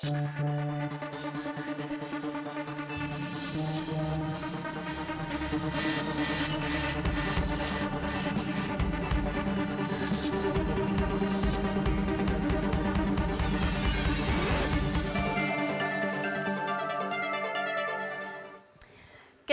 Quel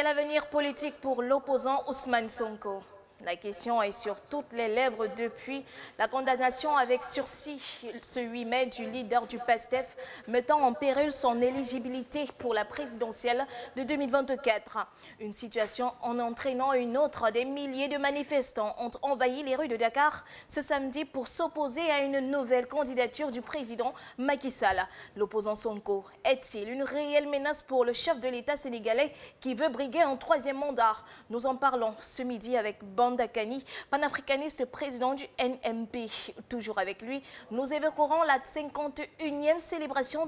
avenir politique pour l'opposant Ousmane Sonko? La question est sur toutes les lèvres depuis la condamnation avec sursis ce 8 mai du leader du PASTEF mettant en péril son éligibilité pour la présidentielle de 2024. Une situation en entraînant une autre. Des milliers de manifestants ont envahi les rues de Dakar ce samedi pour s'opposer à une nouvelle candidature du président Macky Sall. L'opposant Sonko est-il une réelle menace pour le chef de l'État sénégalais qui veut briguer un troisième mandat? Nous en parlons ce midi avec Bandakani, panafricaniste président du NMP. Toujours avec lui, nous évoquerons la 51e célébration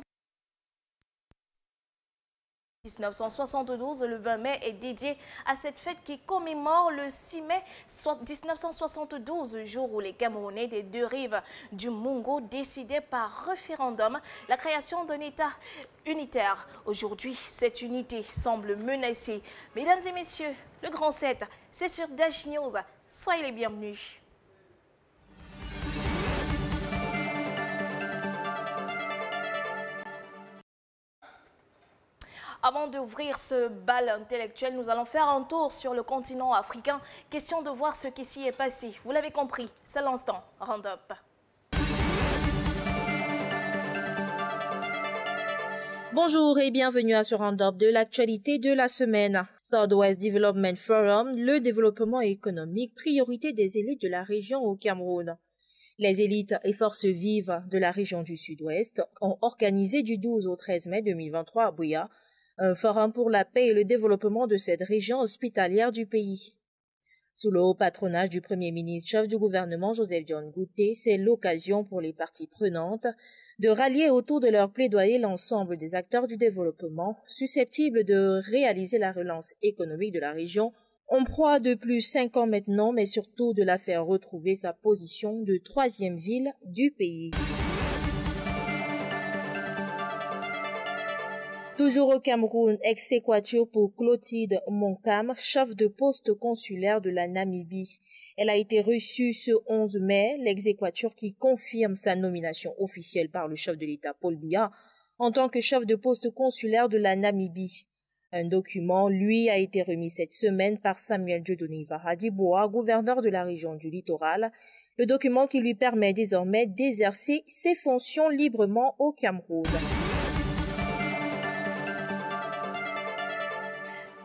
1972. Le 20 mai est dédié à cette fête qui commémore le 6 mai 1972, jour où les Camerounais des deux rives du Mungo décidaient par référendum la création d'un État unitaire. Aujourd'hui, cette unité semble menacée. Mesdames et messieurs, le Grand 7, c'est sur Dash News. Soyez les bienvenus. Avant d'ouvrir ce bal intellectuel, nous allons faire un tour sur le continent africain. Question de voir ce qui s'y est passé. Vous l'avez compris, c'est l'instant Round-up. Bonjour et bienvenue à ce round-up de l'actualité de la semaine. Southwest Development Forum, le développement économique, priorité des élites de la région au Cameroun. Les élites et forces vives de la région du Sud-Ouest ont organisé du 12 au 13 mai 2023 à Buea un forum pour la paix et le développement de cette région hospitalière du pays. Sous le haut patronage du Premier ministre, chef du gouvernement Joseph John Gouté, c'est l'occasion pour les parties prenantes de rallier autour de leur plaidoyer l'ensemble des acteurs du développement susceptibles de réaliser la relance économique de la région, en proie depuis 5 ans maintenant, mais surtout de la faire retrouver sa position de troisième ville du pays. Toujours au Cameroun, ex-équateur pour Clotilde Monkam, chef de poste consulaire de la Namibie. Elle a été reçue ce 11 mai, l'ex-équateur qui confirme sa nomination officielle par le chef de l'État Paul Biya en tant que chef de poste consulaire de la Namibie. Un document, lui, a été remis cette semaine par Samuel Dieudonné Varadiboa, gouverneur de la région du littoral, le document qui lui permet désormais d'exercer ses fonctions librement au Cameroun.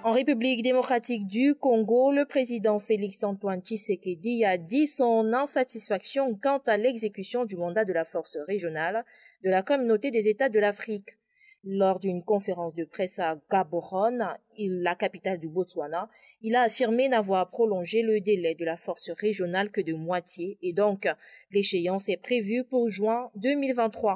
En République démocratique du Congo, le président Félix-Antoine Tshisekedi a dit son insatisfaction quant à l'exécution du mandat de la force régionale de la communauté des États de l'Afrique. Lors d'une conférence de presse à Gaborone, la capitale du Botswana, il a affirmé n'avoir prolongé le délai de la force régionale que de moitié et donc l'échéance est prévue pour juin 2023.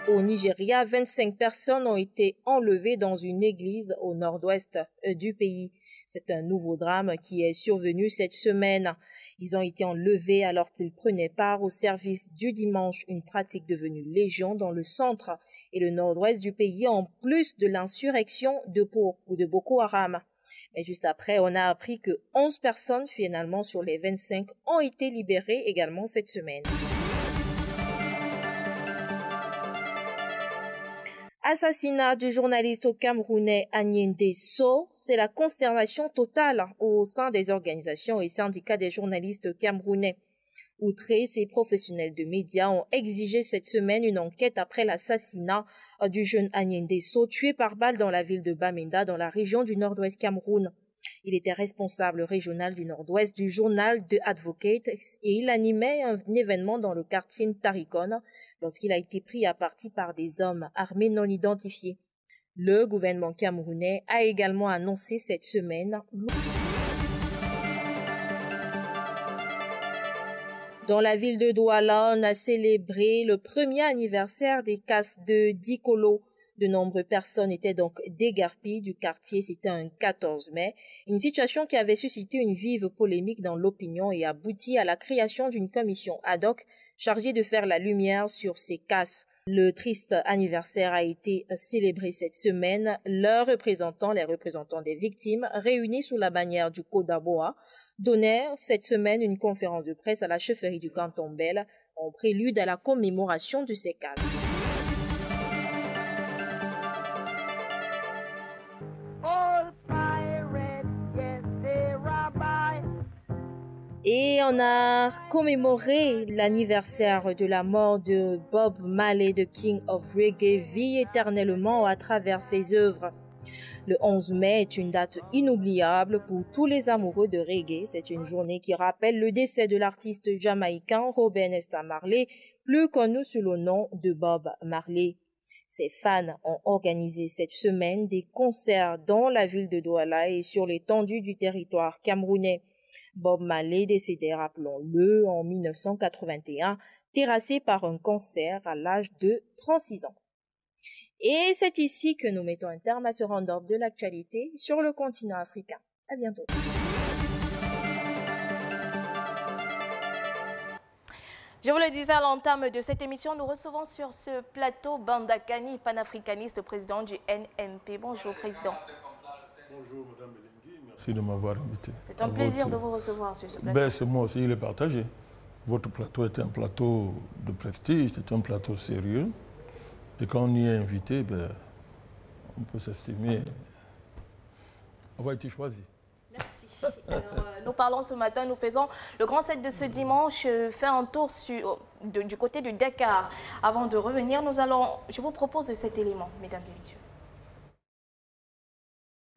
Au Nigeria, 25 personnes ont été enlevées dans une église au nord-ouest du pays. C'est un nouveau drame qui est survenu cette semaine. Ils ont été enlevés alors qu'ils prenaient part au service du dimanche, une pratique devenue légion dans le centre et le nord-ouest du pays, en plus de l'insurrection de Boko Haram. Mais juste après, on a appris que 11 personnes finalement sur les 25 ont été libérées également cette semaine. Assassinat du journaliste camerounais Agnès So, c'est la consternation totale au sein des organisations et syndicats des journalistes camerounais. Outrés, ces professionnels de médias ont exigé cette semaine une enquête après l'assassinat du jeune Agnès So, tué par balle dans la ville de Bamenda, dans la région du nord-ouest Cameroun. Il était responsable régional du nord-ouest du journal The Advocate et il animait un événement dans le quartier Ntarikon lorsqu'il a été pris à partie par des hommes armés non identifiés. Le gouvernement camerounais a également annoncé cette semaine dans la ville de Douala, on a célébré le premier anniversaire des casses de Dikolo, De nombreuses personnes étaient donc déguerpies du quartier, c'était un 14 mai, une situation qui avait suscité une vive polémique dans l'opinion et abouti à la création d'une commission ad hoc chargée de faire la lumière sur ces casses. Le triste anniversaire a été célébré cette semaine. Les représentants des victimes, réunis sous la bannière du Kodaboa, donnèrent cette semaine une conférence de presse à la chefferie du canton Bel en prélude à la commémoration de ces casses. Et on a commémoré l'anniversaire de la mort de Bob Marley, de King of Reggae, vit éternellement à travers ses œuvres. Le 11 mai est une date inoubliable pour tous les amoureux de reggae. C'est une journée qui rappelle le décès de l'artiste jamaïcain Robert Nesta Marley, plus connu sous le nom de Bob Marley. Ses fans ont organisé cette semaine des concerts dans la ville de Douala et sur l'étendue du territoire camerounais. Bob Marley, décédé, rappelons-le, en 1981, terrassé par un cancer à l'âge de 36 ans. Et c'est ici que nous mettons un terme à ce round-up de l'actualité sur le continent africain. À bientôt. Je vous le disais à l'entame de cette émission, nous recevons sur ce plateau Bandakani, panafricaniste, président du NNP. Bonjour, président. Bonjour, Madame Melengui. Merci de m'avoir invité. C'est un plaisir de vous recevoir sur ce plateau. C'est moi aussi, il est partagé. Votre plateau est un plateau de prestige, c'est un plateau sérieux. Et quand on y est invité, on peut s'estimer avoir été choisi. Merci. Alors, nous parlons ce matin, nous faisons le grand set de ce dimanche, fait un tour du côté de Dakar. Avant de revenir, je vous propose cet élément, mesdames et messieurs.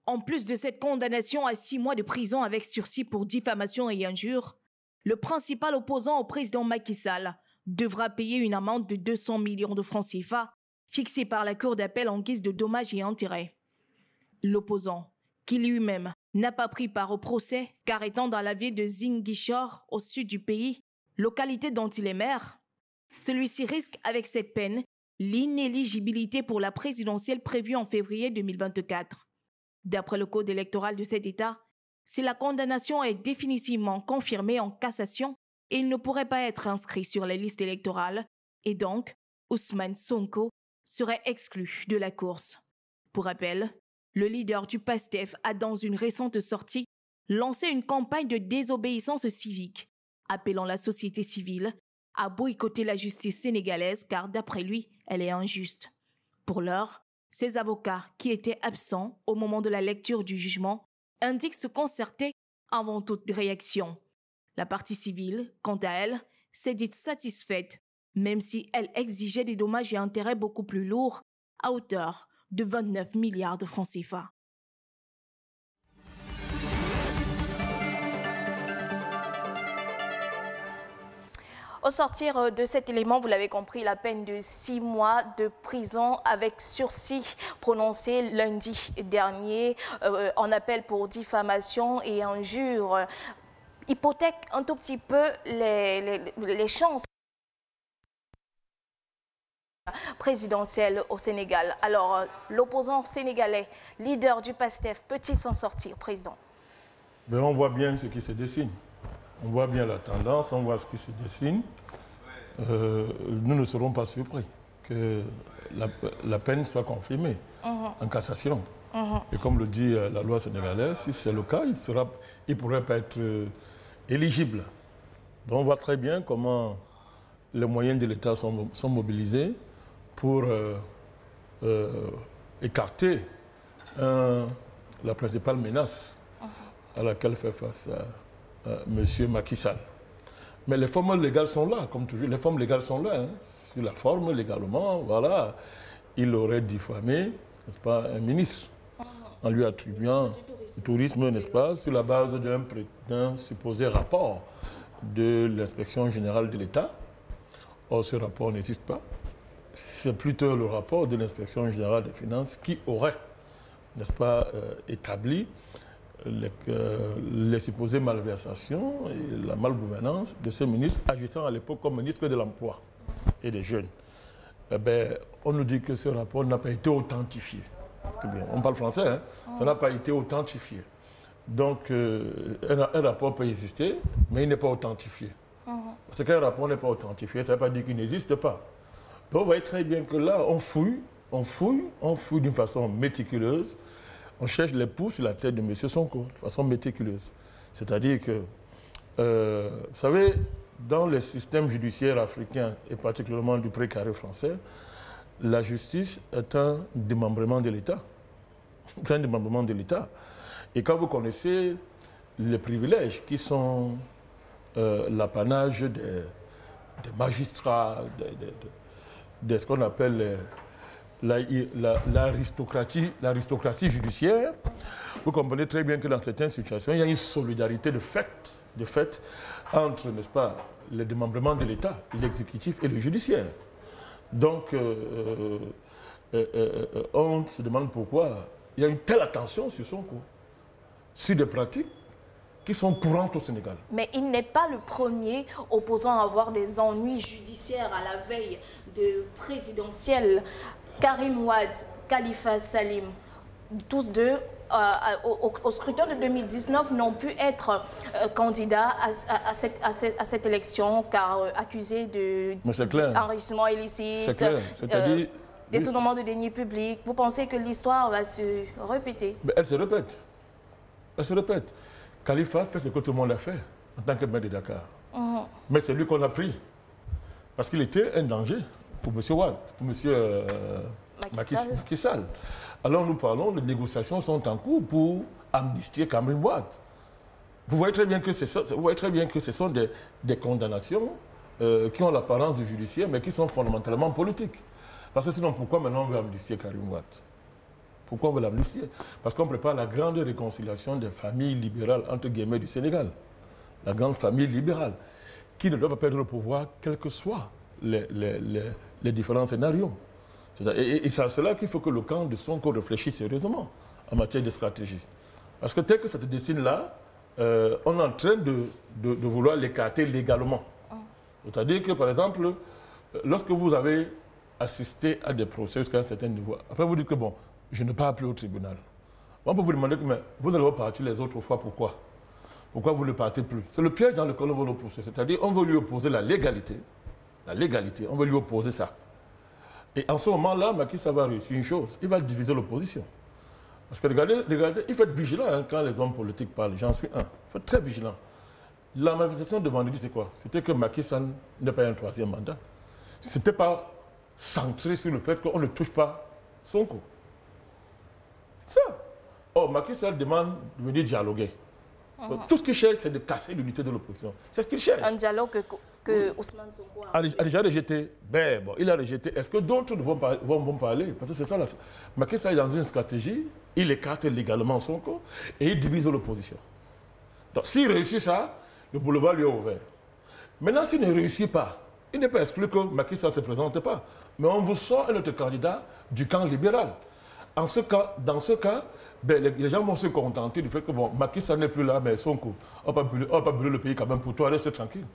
En plus de cette condamnation à 6 mois de prison avec sursis pour diffamation et injure, le principal opposant au président Macky Sall devra payer une amende de 200 millions de francs CFA fixée par la Cour d'appel en guise de dommages et intérêts. L'opposant, qui lui-même n'a pas pris part au procès car étant dans la ville de Ziguinchor au sud du pays, localité dont il est maire, celui-ci risque avec cette peine l'inéligibilité pour la présidentielle prévue en février 2024. D'après le code électoral de cet État, si la condamnation est définitivement confirmée en cassation, il ne pourrait pas être inscrit sur les listes électorales et donc Ousmane Sonko serait exclu de la course. Pour rappel, le leader du PASTEF a dans une récente sortie lancé une campagne de désobéissance civique, appelant la société civile à boycotter la justice sénégalaise car d'après lui, elle est injuste. Pour l'heure, ses avocats, qui étaient absents au moment de la lecture du jugement, indiquent se concerter avant toute réaction. La partie civile, quant à elle, s'est dite satisfaite, même si elle exigeait des dommages et intérêts beaucoup plus lourds, à hauteur de 29 milliards de francs CFA. Au sortir de cet élément, vous l'avez compris, la peine de 6 mois de prison avec sursis prononcée lundi dernier en appel pour diffamation et injure hypothèque un tout petit peu les chances présidentielles au Sénégal. Alors, l'opposant sénégalais, leader du PASTEF, peut-il s'en sortir, président? On voit bien ce qui se dessine. On voit bien la tendance, on voit ce qui se dessine. Nous ne serons pas surpris que la peine soit confirmée en cassation. Et comme le dit la loi sénégalaise, si c'est le cas, il ne pourrait pas être éligible. Donc on voit très bien comment les moyens de l'État sont mobilisés pour écarter la principale menace à laquelle fait face M. Macky Sall. Mais les formes légales sont là, comme toujours. Les formes légales sont là. Sur la forme, légalement, voilà. Il aurait diffamé, n'est-ce pas, un ministre, en lui attribuant le tourisme, n'est-ce pas, sur la base d'un supposé rapport de l'inspection générale de l'État. Or, ce rapport n'existe pas. C'est plutôt le rapport de l'inspection générale des finances qui aurait, n'est-ce pas, établi les supposées malversations et la malgouvernance de ce ministre agissant à l'époque comme ministre de l'Emploi et des Jeunes. eh ben, on nous dit que ce rapport n'a pas été authentifié. Bien. On parle français, hein? Ça n'a pas été authentifié. Donc, un rapport peut exister, mais il n'est pas authentifié. Parce qu'un rapport n'est pas authentifié, ça ne veut pas dire qu'il n'existe pas. Donc, vous voyez très bien que là, on fouille d'une façon méticuleuse. On cherche les poux sur la tête de M. Sonko, de façon méticuleuse. C'est-à-dire que, vous savez, dans les systèmes judiciaires africains, et particulièrement du précaré français, la justice est un démembrement de l'État. C'est un démembrement de l'État. Et quand vous connaissez les privilèges qui sont l'apanage des magistrats, de ce qu'on appelle l'aristocratie judiciaire, vous comprenez très bien que dans certaines situations, il y a une solidarité de fait entre, n'est-ce pas, le démembrement de l'État, l'exécutif et le judiciaire. Donc, on se demande pourquoi il y a une telle attention sur Sonko, sur des pratiques qui sont courantes au Sénégal. Mais il n'est pas le premier opposant à avoir des ennuis judiciaires à la veille de présidentielle. Karim Wade, Khalifa Salim, tous deux, au scrutin de 2019, n'ont pu être candidats à cette élection car accusés d'enrichissement illicite, détournement de deniers publics. Vous pensez que l'histoire va se répéter? Mais elle se répète. Elle se répète. Khalifa fait ce que tout le monde a fait en tant que maire de Dakar. Mais c'est lui qu'on a pris. Parce qu'il était un danger pour M. Wade, pour M. Macky Sall. Alors nous parlons, les négociations sont en cours pour amnistier Karim Wade. Vous voyez très bien que ce sont des condamnations qui ont l'apparence de judiciaire, mais qui sont fondamentalement politiques. Parce que sinon, pourquoi maintenant on veut amnistier Karim Wade? Pourquoi on veut l'amnistier? Parce qu'on prépare la grande réconciliation des familles libérales, entre guillemets, du Sénégal. La grande famille libérale, qui ne doit pas perdre le pouvoir, quels que soient les différents scénarios. Et c'est à cela qu'il faut que le camp de Sonko réfléchisse sérieusement en matière de stratégie. Parce que tel que ça se dessine là, on est en train de vouloir l'écarter légalement. C'est-à-dire que, par exemple, lorsque vous avez assisté à des procès jusqu'à un certain niveau, après vous dites que, bon, je ne pars plus au tribunal. On peut vous demander que, mais vous n'allez pas partir les autres fois, pourquoi? Pourquoi vous ne partez plus? C'est le piège dans lequel on veut l'opposer. C'est-à-dire on veut lui opposer la légalité. La légalité, on veut lui opposer ça. Et en ce moment-là, Macky Sall va réussir une chose, il va diviser l'opposition. Parce que regardez, il faut être vigilant hein, quand les hommes politiques parlent, j'en suis un. Il faut être très vigilant. La manifestation de vendredi, c'est quoi? C'était que Macky Sall n'est pas un troisième mandat. Ce n'était pas centré sur le fait qu'on ne touche pas Sonko. Ça. Or, Macky Sall demande de venir dialoguer. Tout ce qu'il cherche, c'est de casser l'unité de l'opposition. C'est ce qu'il cherche. Un dialogue que Ousmane Sonko a déjà rejeté. Ben, bon, il a rejeté. Est-ce que d'autres vont parler? Parce que c'est ça. Macky Sall est dans une stratégie, il écarte légalement Sonko et il divise l'opposition. Donc, s'il réussit ça, le boulevard lui est ouvert. Maintenant, s'il ne réussit pas, il n'est pas exclu que Macky Sall ne se présente pas. Mais on vous sort un autre candidat du camp libéral. Dans ce cas, ben, les gens vont se contenter du fait que bon, Macky Sall n'est plus là, mais Sonko, on va pas brûler le pays quand même pour toi, reste tranquille.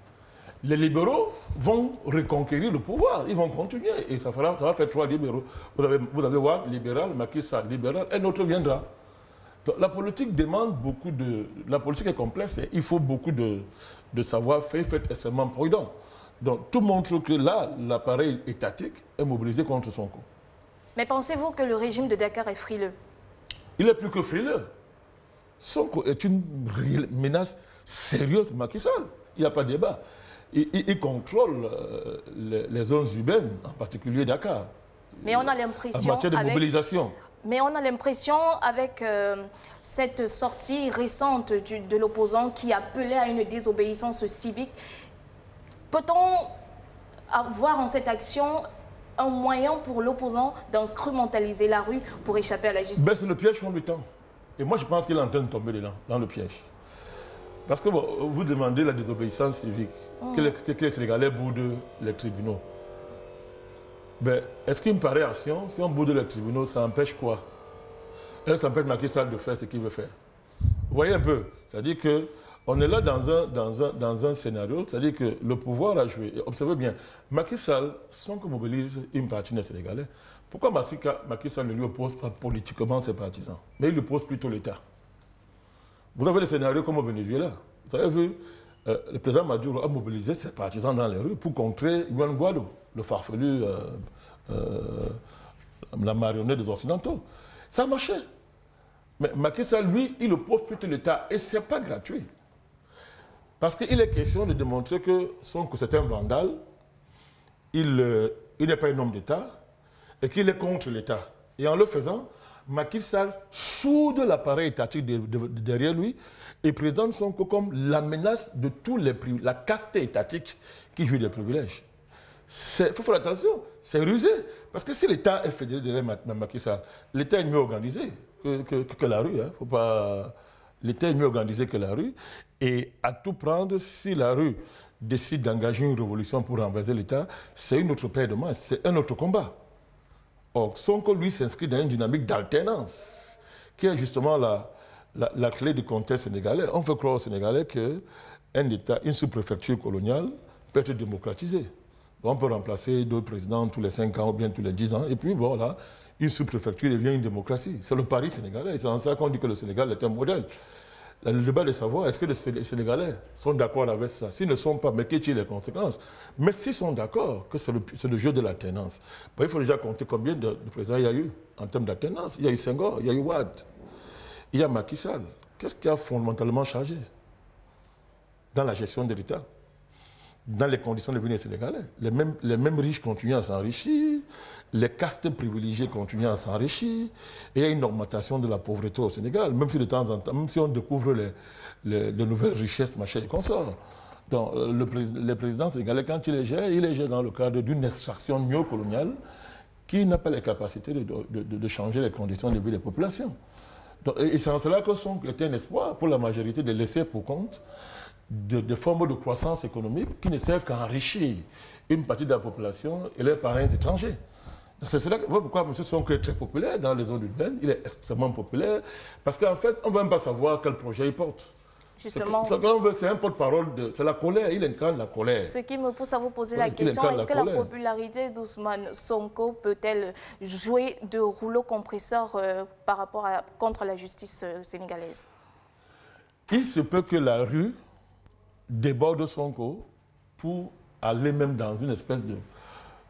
Les libéraux vont reconquérir le pouvoir, ils vont continuer et ça va faire 3 libéraux. Vous avez Wade, libéral, Macky Sall, libéral, un autre viendra. Donc, la politique demande beaucoup de... La politique est complexe et il faut beaucoup de savoir-faire, il faut être extrêmement prudent. Donc tout montre que là, l'appareil étatique est mobilisé contre Sonko. Mais pensez-vous que le régime de Dakar est frileux? Il est plus que frileux. Sonko est une menace sérieuse pour Macky Sall. Il n'y a pas de débat. Il contrôle les zones urbaines, en particulier Dakar. Mais on a l'impression... En matière de mobilisation. Mais on a l'impression, avec cette sortie récente de l'opposant qui appelait à une désobéissance civique, peut-on avoir en cette action un moyen pour l'opposant d'instrumentaliser la rue pour échapper à la justice? Ben, c'est le piège qu'on lui tend. Et moi, je pense qu'il est en train de tomber dedans, dans le piège. Parce que bon, vous demandez la désobéissance civique, que les Sénégalais boudent les tribunaux. Ben, est-ce qu'une pareille action, si on boude les tribunaux, ça empêche quoi? Ça empêche Macky Sall de faire ce qu'il veut faire. Vous voyez un peu, c'est-à-dire que On est là dans un scénario, c'est-à-dire que le pouvoir a joué. Observez bien, Macky Sall, Sonko mobilise une partie des Sénégalais. Pourquoi Macky Sall ne lui oppose pas politiquement ses partisans, mais il lui oppose plutôt l'État? Vous avez des scénarios comme au Venezuela. Vous avez vu, le président Maduro a mobilisé ses partisans dans les rues pour contrer Juan Guaido, le farfelu, la marionnette des Occidentaux. Ça a marché. Mais Macky Sall, lui, il oppose plutôt l'État. Et ce n'est pas gratuit. Parce qu'il est question de démontrer que Sonko, c'est un vandale, il n'est pas un homme d'État, et qu'il est contre l'État. Et en le faisant, Macky Sall soude l'appareil étatique derrière lui et présente Sonko comme la menace de tous les privilèges, la caste étatique qui jouit des privilèges. Il faut faire attention, c'est rusé. Parce que si l'État est fédéré derrière Macky Sall, l'État est mieux organisé que la rue. Hein. Faut pas... L'État est mieux organisé que la rue. Et à tout prendre, si la rue décide d'engager une révolution pour renverser l'État, c'est une autre paire de mains, c'est un autre combat. Or, Sonko, lui, s'inscrit dans une dynamique d'alternance, qui est justement la clé du contexte sénégalais. On fait croire aux Sénégalais qu'un État, une sous-préfecture coloniale peut être démocratisée. On peut remplacer deux présidents tous les 5 ans ou bien tous les 10 ans. Et puis, voilà, une sous-préfecture devient une démocratie. C'est le pari sénégalais. C'est en ça qu'on dit que le Sénégal est un modèle. Le débat de savoir, est-ce que les Sénégalais sont d'accord avec ça? S'ils ne sont pas, mais quelles sont les conséquences? Mais s'ils sont d'accord que c'est le jeu de l'alternance, ben, il faut déjà compter combien de présidents il y a eu en termes d'alternance. Il y a eu Senghor, il y a eu Wade, il y a Macky Sall. Qu'est-ce qui a fondamentalement changé dans la gestion de l'État? Dans les conditions de vie des Sénégalais, les mêmes riches continuent à s'enrichir, les castes privilégiées continuent à s'enrichir, et il y a une augmentation de la pauvreté au Sénégal, même si de temps en temps, même si on découvre de nouvelles richesses, machin et consorts. Donc, le président sénégalais, quand il les gère dans le cadre d'une extraction néocoloniale qui n'a pas les capacités de changer les conditions de vie des populations. Donc, et c'est en cela que Sonko était un espoir pour la majorité de laisser pour compte de formes de croissance économique qui ne servent qu'à enrichir une partie de la population et leurs parents étrangers. C'est cela pourquoi M. Sonko est très populaire dans les zones urbaines. Il est extrêmement populaire parce qu'en fait, on ne va même pas savoir quel projet il porte. Justement, c'est un porte-parole, c'est la colère, il incarne la colère. Ce qui me pousse à vous poser la question, est-ce que la popularité d'Ousmane Sonko peut-elle jouer de rouleau compresseur contre la justice sénégalaise? Il se peut que la rue déborde Sonko pour aller même dans une espèce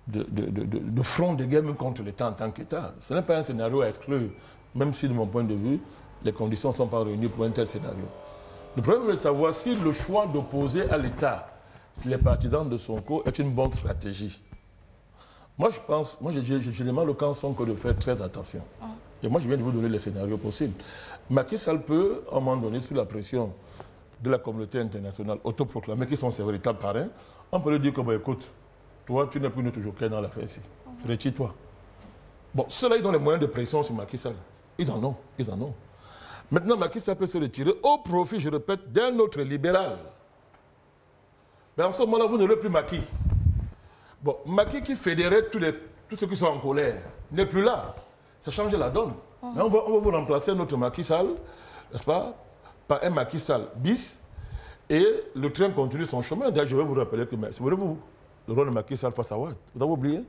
de front de guerre même contre l'État en tant qu'État. Ce n'est pas un scénario à exclure, même si de mon point de vue, les conditions ne sont pas réunies pour un tel scénario. Le problème est de savoir si le choix d'opposer à l'État les partisans de Sonko est une bonne stratégie. Moi, je pense, je demande au camp Sonko de faire très attention. Et moi, je viens de vous donner les scénarios possibles. Macky Sall peut, à un moment donné, sous la pression de la communauté internationale autoproclamée, qui sont ses véritables parrains, on peut lui dire que, bah, écoute, toi, tu n'es plus notre joker dans l'affaire ici. Retire-toi. Bon, ceux-là, ils ont les moyens de pression sur Macky Sall. Ils en ont. Maintenant, Macky Sall peut se retirer au profit, je répète, d'un autre libéral. Mais en ce moment-là, vous n'aurez plus Macky. Bon, Macky qui fédérait tous ceux qui sont en colère n'est plus là. Ça change la donne. Mais on va vous remplacer notre Macky Sall, n'est-ce pas, par un Macky Sall bis, et le train continue son chemin. D'ailleurs, je vais vous rappeler que, souvenez-vous, le rôle de Macky Sall face à Wade, vous avez oublié?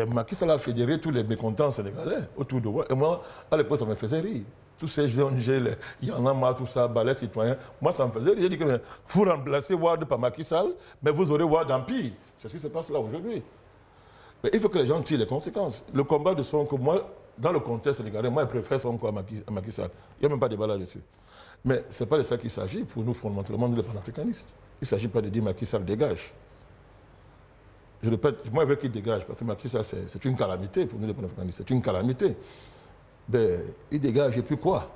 Macky Sall a fédéré tous les mécontents sénégalais autour de Wade. Et moi, à l'époque, ça me faisait rire. Tous ces jeunes, il y en a marre, tout ça, balais citoyens. Moi, ça me faisait rire. J'ai dit que vous remplacez Wade par Macky Sall, mais vous aurez Wade en pire. C'est ce qui se passe là aujourd'hui. Mais il faut que les gens tirent les conséquences. Le combat de Sonko, moi, dans le contexte sénégalais, moi, je préfère Sonko à Macky Sall. Il n'y a même pas de débat là-dessus. Mais ce n'est pas de ça qu'il s'agit pour nous, fondamentalement, nous, les panafricanistes. Il ne s'agit pas de dire Macky Sall dégage. Je répète, moi, je veux qu'il dégage, parce que Macky Sall, c'est une calamité pour nous, les panafricanistes. C'est une calamité. Ben, il dégage, et puis quoi?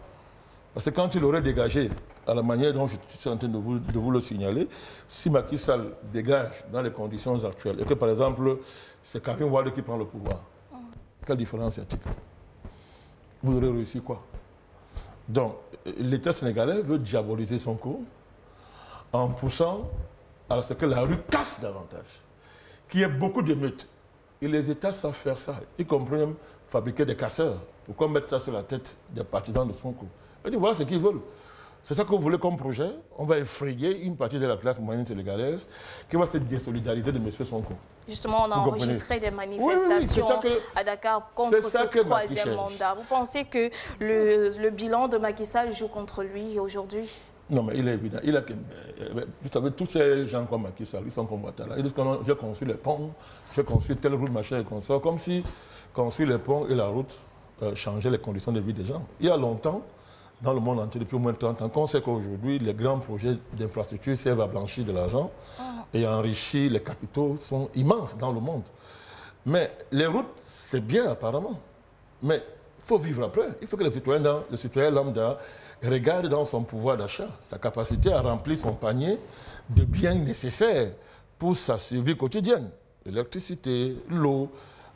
Parce que quand il aurait dégagé, à la manière dont je suis en train de vous le signaler, si Macky Sall dégage dans les conditions actuelles, et que par exemple, c'est Karim Wade qui prend le pouvoir, quelle différence y a-t-il? Vous aurez réussi quoi? Donc, l'État sénégalais veut diaboliser Sonko en poussant à ce que la rue casse davantage, qu'il y ait beaucoup d'émeutes. Et les États savent faire ça, y compris même fabriquer des casseurs. Pourquoi mettre ça sur la tête des partisans de Sonko? Ils disent, voilà ce qu'ils veulent. C'est ça que vous voulez comme projet? On va effrayer une partie de la classe moyenne sénégalaise qui va se désolidariser de M. Sonko. Justement, on a enregistré des manifestations à Dakar contre ce troisième mandat. Vous pensez que le bilan de Macky Sall joue contre lui aujourd'hui? Non, mais il est évident. Vous savez, tous ces gens comme Macky Sall, ils sont comme Ouattara. Ils disent que j'ai construit les ponts, j'ai construit telle route, machin et consort, comme si construire les ponts et la route changeait les conditions de vie des gens. Il y a longtemps, dans le monde entier, depuis au moins 30 ans, qu'on sait qu'aujourd'hui, les grands projets d'infrastructure servent à blanchir de l'argent et à enrichir les capitaux sont immenses dans le monde. Mais les routes, c'est bien apparemment. Mais il faut vivre après. Il faut que le citoyen lambda regarde dans son pouvoir d'achat, sa capacité à remplir son panier de biens nécessaires pour sa survie quotidienne. L'électricité, l'eau,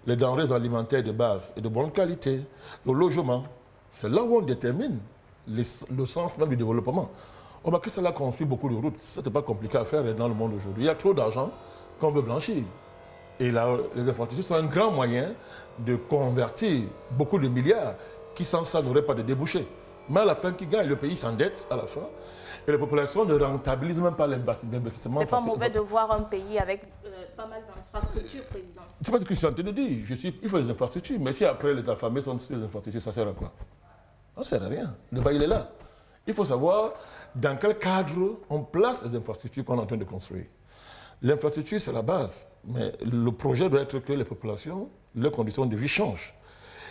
les denrées alimentaires de base et de bonne qualité, le logement. C'est là où on détermine le sens même du développement. On a que cela construit beaucoup de routes. Ce n'est pas compliqué à faire dans le monde aujourd'hui. Il y a trop d'argent qu'on veut blanchir. Et là, les infrastructures sont un grand moyen de convertir beaucoup de milliards qui sans ça n'auraient pas de débouchés. Mais à la fin, qui gagne, le pays s'endette à la fin. Et les populations ne rentabilisent même pas l'investissement. C'est pas mauvais de voir un pays avec pas mal d'infrastructures, Président. C'est pas ce que je suis en train de dire. Il faut des infrastructures. Mais si après les affamés sont sur les infrastructures, ça sert à quoi? Ça ne sert à rien. Le bas, il est là. Il faut savoir dans quel cadre on place les infrastructures qu'on est en train de construire. L'infrastructure, c'est la base. Mais le projet doit être que les populations, leurs conditions de vie changent.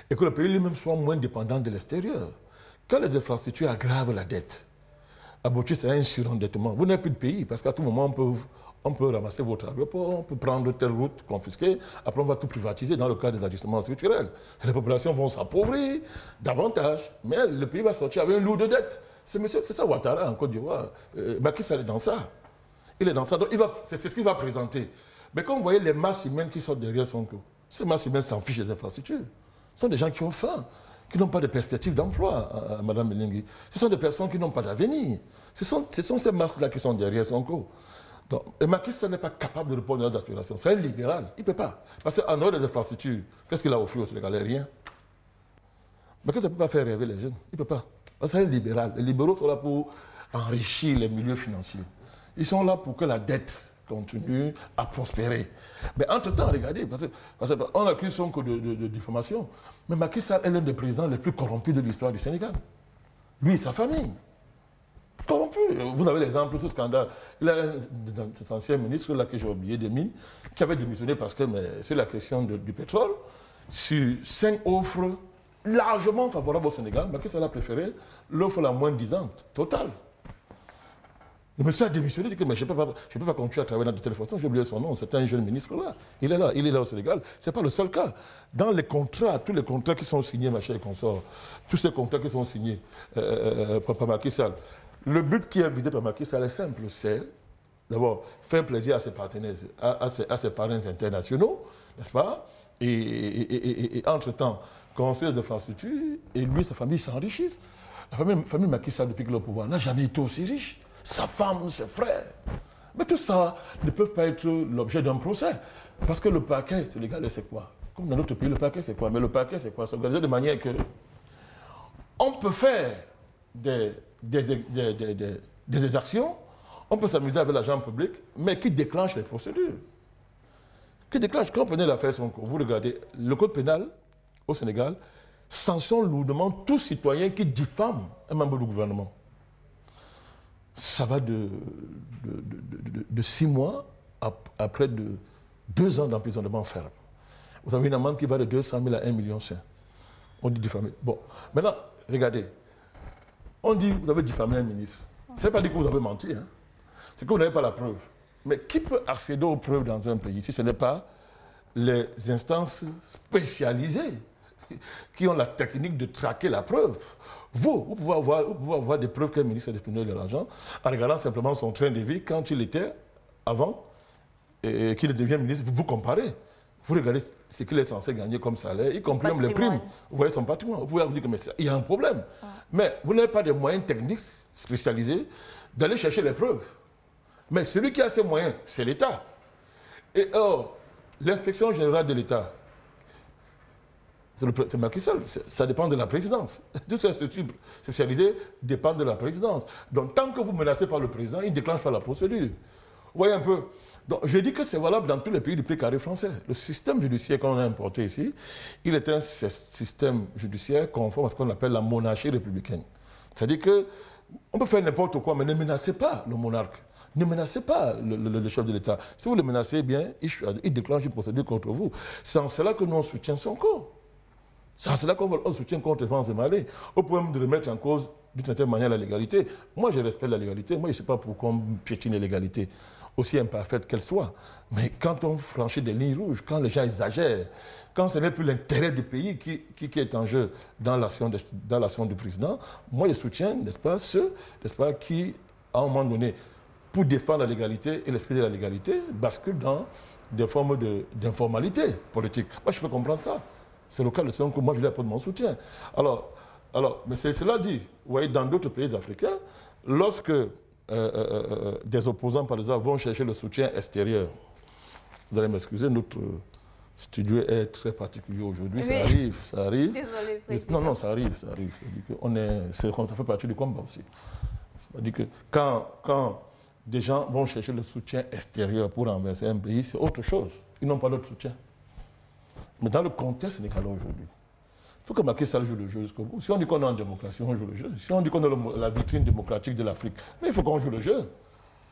Et que le pays lui-même soit moins dépendant de l'extérieur. Quand les infrastructures aggravent la dette, aboutissent à un surendettement, vous n'avez plus de pays, parce qu'à tout moment, on peut ramasser votre aéroport, on peut prendre telle route confisquée, après on va tout privatiser dans le cadre des ajustements structurels. Et les populations vont s'appauvrir davantage, mais le pays va sortir avec un lourd de dettes. C'est ça Ouattara en Côte d'Ivoire. Macky Sall est dans ça. Il est dans ça, donc c'est ce qu'il va présenter. Mais quand vous voyez les masses humaines qui sortent derrière son cou, ces masses humaines s'en fichent des infrastructures. Ce sont des gens qui ont faim, qui n'ont pas de perspective d'emploi, Mme Belengui. Ce sont des personnes qui n'ont pas d'avenir. Ce sont ces masses-là qui sont derrière son cou. Donc, et Macky Sall n'est pas capable de répondre à leurs aspirations. C'est un libéral. Il ne peut pas. Parce qu'en dehors des infrastructures, qu'est-ce qu'il a offert aux Sénégalais? Rien. Macky Sall ne peut pas faire rêver les jeunes. Il ne peut pas. Parce que c'est un libéral. Les libéraux sont là pour enrichir les milieux financiers. Ils sont là pour que la dette continue à prospérer. Mais entre-temps, regardez, parce qu'on accuse Sonko de diffamation, mais Macky Sall est l'un des présidents les plus corrompus de l'histoire du Sénégal. Lui et sa famille. Corrompu. Vous avez l'exemple de ce scandale. Il y a un ancien ministre, là que j'ai oublié, des mines, qui avait démissionné parce que c'est la question du pétrole. Sur 5 offres largement favorables au Sénégal, Macky Sall a préféré l'offre la moins disante, totale. Le monsieur a démissionné, il dit que mais je ne peux pas continuer à travailler dans de telle façon. J'ai oublié son nom, c'est un jeune ministre là. Il est là au Sénégal. Ce n'est pas le seul cas. Dans les contrats, tous les contrats qui sont signés, machin et consort, tous ces contrats qui sont signés par Macky Sall, le but qui est visé par Macky Sall est simple, c'est d'abord faire plaisir à ses partenaires, à ses parrains internationaux, n'est-ce pas? Et entre-temps, construire des infrastructures, et lui et sa famille s'enrichissent. La famille Macky Sall, depuis qu'il est au pouvoir, n'a jamais été aussi riche. Sa femme, ses frères. Mais tout ça ne peut pas être l'objet d'un procès. Parce que le parquet sénégalais, c'est quoi? Comme dans notre pays, le parquet, c'est quoi? Mais le parquet, c'est quoi? C'est organisé de manière que on peut faire des exactions, on peut s'amuser avec l'argent public, mais qui déclenche les procédures. Qui déclenche, quand on prenait l'affaire Sonko, vous regardez, le code pénal au Sénégal sanctionne lourdement tout citoyen qui diffame un membre du gouvernement. Ça va de 6 mois à près de 2 ans d'emprisonnement ferme. Vous avez une amende qui va de 200 000 à 1,5 million. On dit diffamer. Bon, maintenant, regardez. On dit vous avez diffamé un ministre. Ce n'est pas dire que vous avez menti. Hein. C'est que vous n'avez pas la preuve. Mais qui peut accéder aux preuves dans un pays si ce n'est pas les instances spécialisées qui ont la technique de traquer la preuve? Vous pouvez avoir des preuves qu'un ministre a détourné de l'argent en regardant simplement son train de vie quand il était avant et qu'il devient ministre. Vous comparez. Vous regardez ce qu'il est censé gagner comme salaire, y compris même les primes. Vous voyez son patrimoine. Vous pouvez vous dire qu'il y a un problème. Mais vous n'avez pas de moyens techniques spécialisés d'aller chercher les preuves. Mais celui qui a ces moyens, c'est l'État. Et or, l'inspection générale de l'État, C'est Macky Sall, ça dépend de la présidence. Toutes ces structures spécialisées dépendent de la présidence. Donc tant que vous menacez par le président, il ne déclenche pas la procédure. Vous voyez un peu. Donc je dis que c'est valable dans tous les pays du précaré français. Le système judiciaire qu'on a importé ici, il est un système judiciaire conforme à ce qu'on appelle la monarchie républicaine. C'est-à-dire qu'on peut faire n'importe quoi, mais ne menacez pas le monarque. Ne menacez pas le chef de l'État. Si vous le menacez bien, il déclenche une procédure contre vous. C'est en cela que nous on soutient Sonko. C'est en cela qu'on soutient contre France et Malais. Au point de remettre en cause d'une certaine manière la légalité. Moi, je respecte la légalité. Moi, je ne sais pas pourquoi on piétine la légalité, aussi imparfaite qu'elle soit. Mais quand on franchit des lignes rouges, quand les gens exagèrent, quand ce n'est plus l'intérêt du pays qui est en jeu dans l'action du président, moi, je soutiens, n'est-ce pas, ceux, n'est-ce pas, qui, à un moment donné, pour défendre la légalité et l'esprit de la légalité, basculent dans des formes d'informalité politique. Moi, je peux comprendre ça. C'est le cas de Sonko, moi je lui apporte mon soutien. Alors, mais c'est cela dit, vous voyez, dans d'autres pays africains, lorsque des opposants, par exemple, vont chercher le soutien extérieur, vous allez m'excuser, notre studio est très particulier aujourd'hui, oui. Ça arrive. Désolé, président. Non, ça arrive. Ça fait partie du combat aussi. C'est-à-dire que quand des gens vont chercher le soutien extérieur pour renverser un pays, c'est autre chose. Ils n'ont pas d'autre soutien. Mais dans le contexte sénégalais aujourd'hui, il faut que Macky Sall joue le jeu jusqu'au bout. Si on dit qu'on est en démocratie, on joue le jeu. Si on dit qu'on est la vitrine démocratique de l'Afrique, mais il faut qu'on joue le jeu.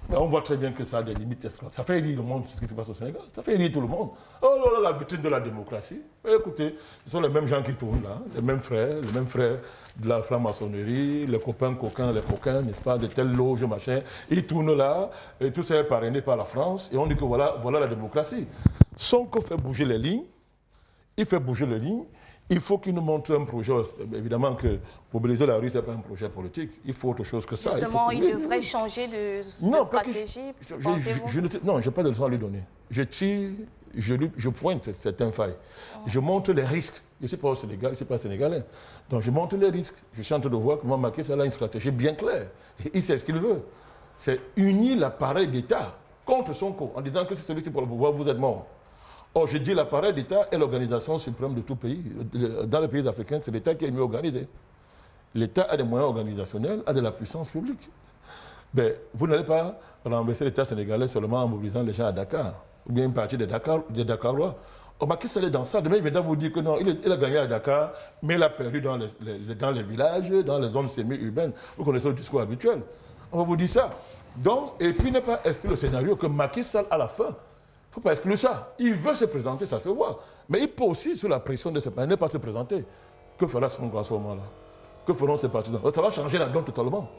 Mais on voit très bien que ça a des limites. Ça fait rire le monde, ce qui se passe au Sénégal. Ça fait rire tout le monde. Oh là là, la vitrine de la démocratie. Et écoutez, ce sont les mêmes gens qui tournent là, les mêmes frères de la franc-maçonnerie, les copains coquins, les coquins, n'est-ce pas, de telles loges, machin. Ils tournent là, et tout ça est parrainé par la France, et on dit que voilà la démocratie. Sonko fait bouger les lignes. Il fait bouger les lignes. Il faut qu'il nous montre un projet. Évidemment que mobiliser la rue, ce n'est pas un projet politique. Il faut autre chose que ça. Justement, il devrait changer de stratégie, pensez-vous? Non, je n'ai pas de leçon à lui donner. Je pointe certaines failles. Je montre les risques. Je ne suis pas au Sénégal, je ne suis pas sénégalais. Donc je montre les risques. Je suis en train de voir comment Macky Sall a une stratégie bien claire. Et il sait ce qu'il veut. C'est unir l'appareil d'État contre Sonko en disant que c'est celui qui est pour le pouvoir, vous êtes mort. Or, je dis l'appareil d'État est l'organisation suprême de tout pays. Dans les pays africains, c'est l'État qui est mieux organisé. L'État a des moyens organisationnels, a de la puissance publique. Ben, vous n'allez pas renverser l'État sénégalais seulement en mobilisant les gens à Dakar, ou bien une partie des Dakarois. Oh, Macky Sall est dans ça. Demain, il viendra vous dire que non, il a gagné à Dakar, mais il a perdu dans les villages, dans les zones semi-urbaines. Vous connaissez le discours habituel. On va vous dire ça. Donc, et puis, ne pas exclure le scénario que Macky Sall, à la fin, il ne faut pas exclure ça. Il veut se présenter, ça se voit. Mais il peut aussi, sous la pression de ne pas se présenter. Que fera Sonko à ce moment-là? Que feront ses partisans? Ça va changer la donne totalement.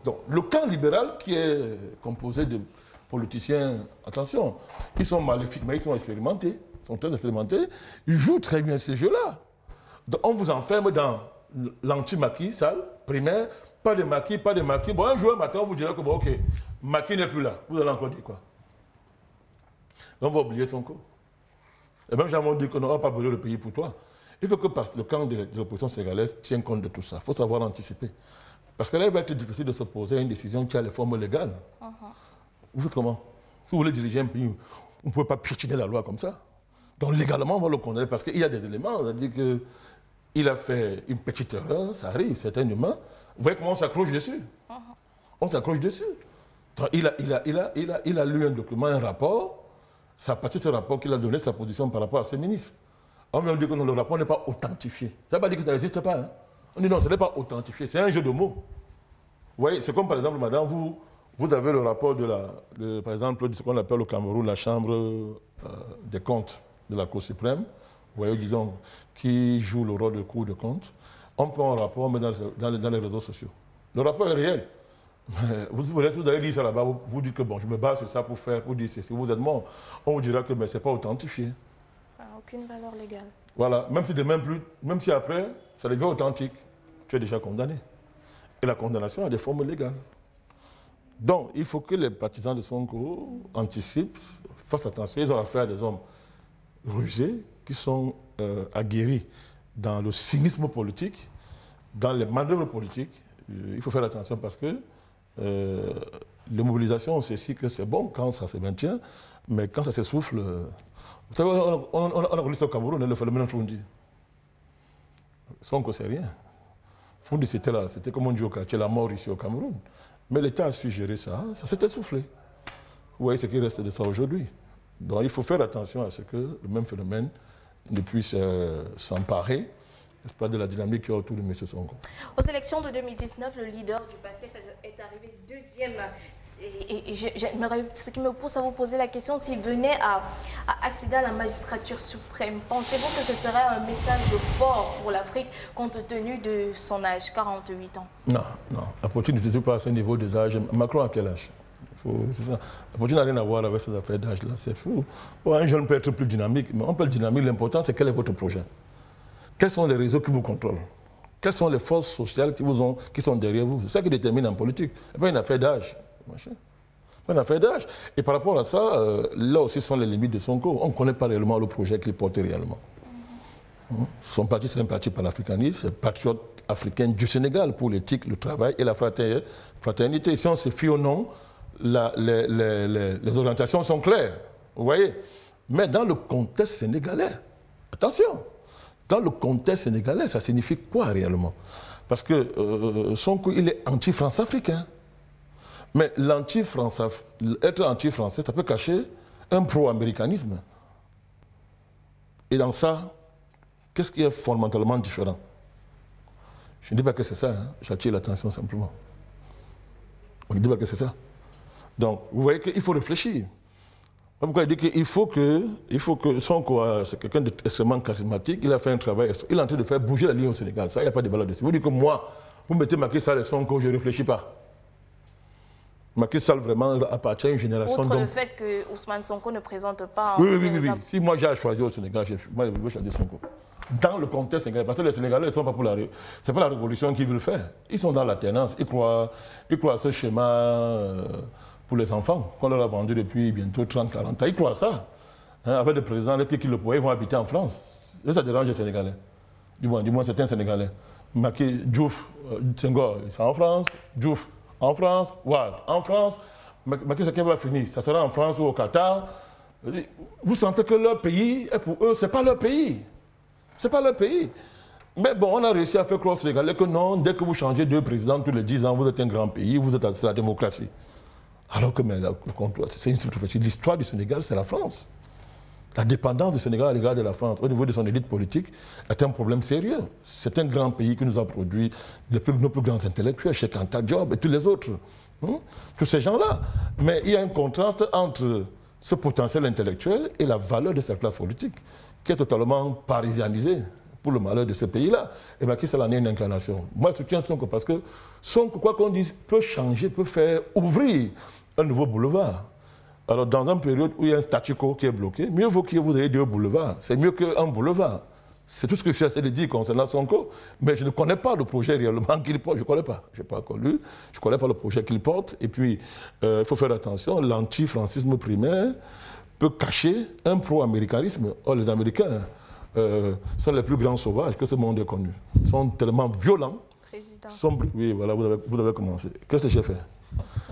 Donc, le camp libéral, qui est composé de politiciens, attention, ils sont maléfiques, mais ils sont expérimentés. Ils sont très expérimentés. Ils jouent très bien ces jeux-là. Donc, on vous enferme dans l'anti-Macky Sall, primaire, pas de Macky, pas de Macky. Bon, un jour, un matin, on vous dira que, bon, OK, Macky n'est plus là. Vous allez encore dire quoi? On va oublier Sonko. Et même gens m'ont dit qu'on n'aura pas brûlé le pays pour toi. Il faut que le camp de l'opposition sénégalaise tienne compte de tout ça. Il faut savoir anticiper. Parce que là, il va être difficile de s'opposer à une décision qui a les formes légales. Vous faites comment? Si vous voulez diriger un pays, on ne peut pas piétiner la loi comme ça. Donc légalement, on va le condamner parce qu'il y a des éléments. C'est-à-dire qu'il a fait une petite erreur, ça arrive, c'est un humain. Vous voyez comment on s'accroche dessus? On s'accroche dessus. Donc, il a lu un document, un rapport. C'est à partir de ce rapport qu'il a donné sa position par rapport à ce ministre. On vient de dire que non, le rapport n'est pas authentifié. Ça ne veut pas dire que ça n'existe pas. Hein. On dit non, ce n'est pas authentifié, c'est un jeu de mots. Vous voyez, c'est comme par exemple, madame, vous avez le rapport par exemple, de ce qu'on appelle au Cameroun la Chambre des comptes de la Cour suprême, vous voyez, disons, qui joue le rôle de Cour de compte. On prend un rapport, mais dans les réseaux sociaux. Le rapport est réel. Vous allez lire ça là-bas, vous dites que bon, je me base sur ça pour dire si vous êtes mort, on vous dira que mais ce n'est pas authentifié. Ça n'a aucune valeur légale. Voilà, même si après, ça devient authentique, tu es déjà condamné. Et la condamnation a des formes légales. Donc, il faut que les partisans de Sonko anticipent, fassent attention, ils ont affaire à des hommes rusés, qui sont aguerris dans le cynisme politique, dans les manœuvres politiques. Il faut faire attention parce que les mobilisations, on sait que c'est bon quand ça se maintient, mais quand ça s'essouffle... Vous savez, on a connu ça au Cameroun, le phénomène Foundi. Sonko, c'est rien. Foundi, c'était là, c'était comme on dit au quartier, la mort ici au Cameroun. Mais l'État a su gérer ça, ça s'est essoufflé. Vous voyez ce qui reste de ça aujourd'hui. Donc il faut faire attention à ce que le même phénomène ne puisse s'emparer, n'est-ce pas, de la dynamique qu'il y a autour de M. Sonko. Aux élections de 2019, le leader du PASTEF est arrivé deuxième. Ce qui me pousse à vous poser la question, s'il venait à accéder à la magistrature suprême, pensez-vous que ce serait un message fort pour l'Afrique compte tenu de son âge, 48 ans? Non, non. La politique ne se trouve pas à ce niveau des âges. Macron a quel âge? C'est ça. La politique n'a rien à voir avec ces affaires d'âge-là. C'est fou. Bon, un jeune peut être plus dynamique, mais on peut être dynamique. L'important, c'est quel est votre projet. Quels sont les réseaux qui vous contrôlent? Quelles sont les forces sociales qui sont derrière vous? C'est ça qui détermine en politique. Ce n'est pas une affaire d'âge. Pas une affaire d'âge. Et par rapport à ça, là aussi sont les limites de Sonko. On ne connaît pas réellement le projet qu'il porte réellement. Son parti, c'est un parti panafricaniste, c'est patriote africain du Sénégal pour l'éthique, le travail et la fraternité. Si on se fie au nom, les orientations sont claires. Vous voyez? Mais dans le contexte sénégalais, attention, dans le contexte sénégalais, ça signifie quoi réellement? Parce que Sonko, il est anti-France africain. Mais être anti-français, ça peut cacher un pro-américanisme. Et dans ça, qu'est-ce qui est fondamentalement différent? Je ne dis pas que c'est ça, hein. J'attire l'attention simplement. Je ne dis pas que c'est ça. Donc, vous voyez qu'il faut réfléchir. Pourquoi il dit qu'il faut que Sonko, c'est quelqu'un d'extrêmement charismatique, il a fait un travail, il est en train de faire bouger la ligne au Sénégal. Ça, il n'y a pas de valeur dessus. Vous dites que moi, vous mettez Macky Sall et Sonko, je ne réfléchis pas. Macky Sall vraiment appartient à une génération. Outre le fait que Ousmane Sonko ne présente pas... Oui. Si moi j'ai à choisir au Sénégal, moi je veux choisir Sonko. Dans le contexte sénégalais, parce que les Sénégalais ne sont pas pour c'est pas la révolution qu'ils veulent faire. Ils sont dans l'alternance, ils croient à ce schéma pour les enfants qu'on leur a vendu depuis bientôt 30-40 ans. Ils croient à ça. Hein, avec des présidents qui le pouvaient, ils vont habiter en France. Et ça dérange les Sénégalais. Du moins certains Sénégalais. Macky, Diouf, Senghor, ils sont en France. Diouf, en France. Wade, en France. Macky Sall va finir. Ça sera en France ou au Qatar. Vous sentez que leur pays, pour eux, ce n'est pas leur pays. Ce n'est pas leur pays. Mais bon, on a réussi à faire croire aux Sénégalais que non, dès que vous changez de président tous les 10 ans, vous êtes un grand pays, vous êtes la démocratie. Alors que c'est une superficie. L'histoire du Sénégal, c'est la France. La dépendance du Sénégal à l'égard de la France, au niveau de son élite politique, est un problème sérieux. C'est un grand pays qui nous a produit nos plus grands intellectuels, Cheikh Anta Diop et tous les autres. Tous ces gens-là. Mais il y a un contraste entre ce potentiel intellectuel et la valeur de sa classe politique, qui est totalement parisianisée pour le malheur de ce pays-là. Et Macky Sall en est une incarnation. Moi, je soutiens Sonko parce que Sonko, quoi qu'on dise, peut changer, peut faire ouvrir un nouveau boulevard. Alors, dans une période où il y a un statu quo qui est bloqué, mieux vaut que vous ayez deux boulevards. C'est mieux qu'un boulevard. C'est tout ce que je suis de dire concernant Sonko. Mais je ne connais pas le projet réellement qu'il porte. Je ne connais pas. Je n'ai pas connu. Je ne connais pas le projet qu'il porte. Et puis, il faut faire attention. L'anti-francisme primaire peut cacher un pro-américanisme. Or, les Américains sont les plus grands sauvages que ce monde ait connu. Ils sont tellement violents. Oui, voilà, vous avez commencé. Qu'est-ce que j'ai fait?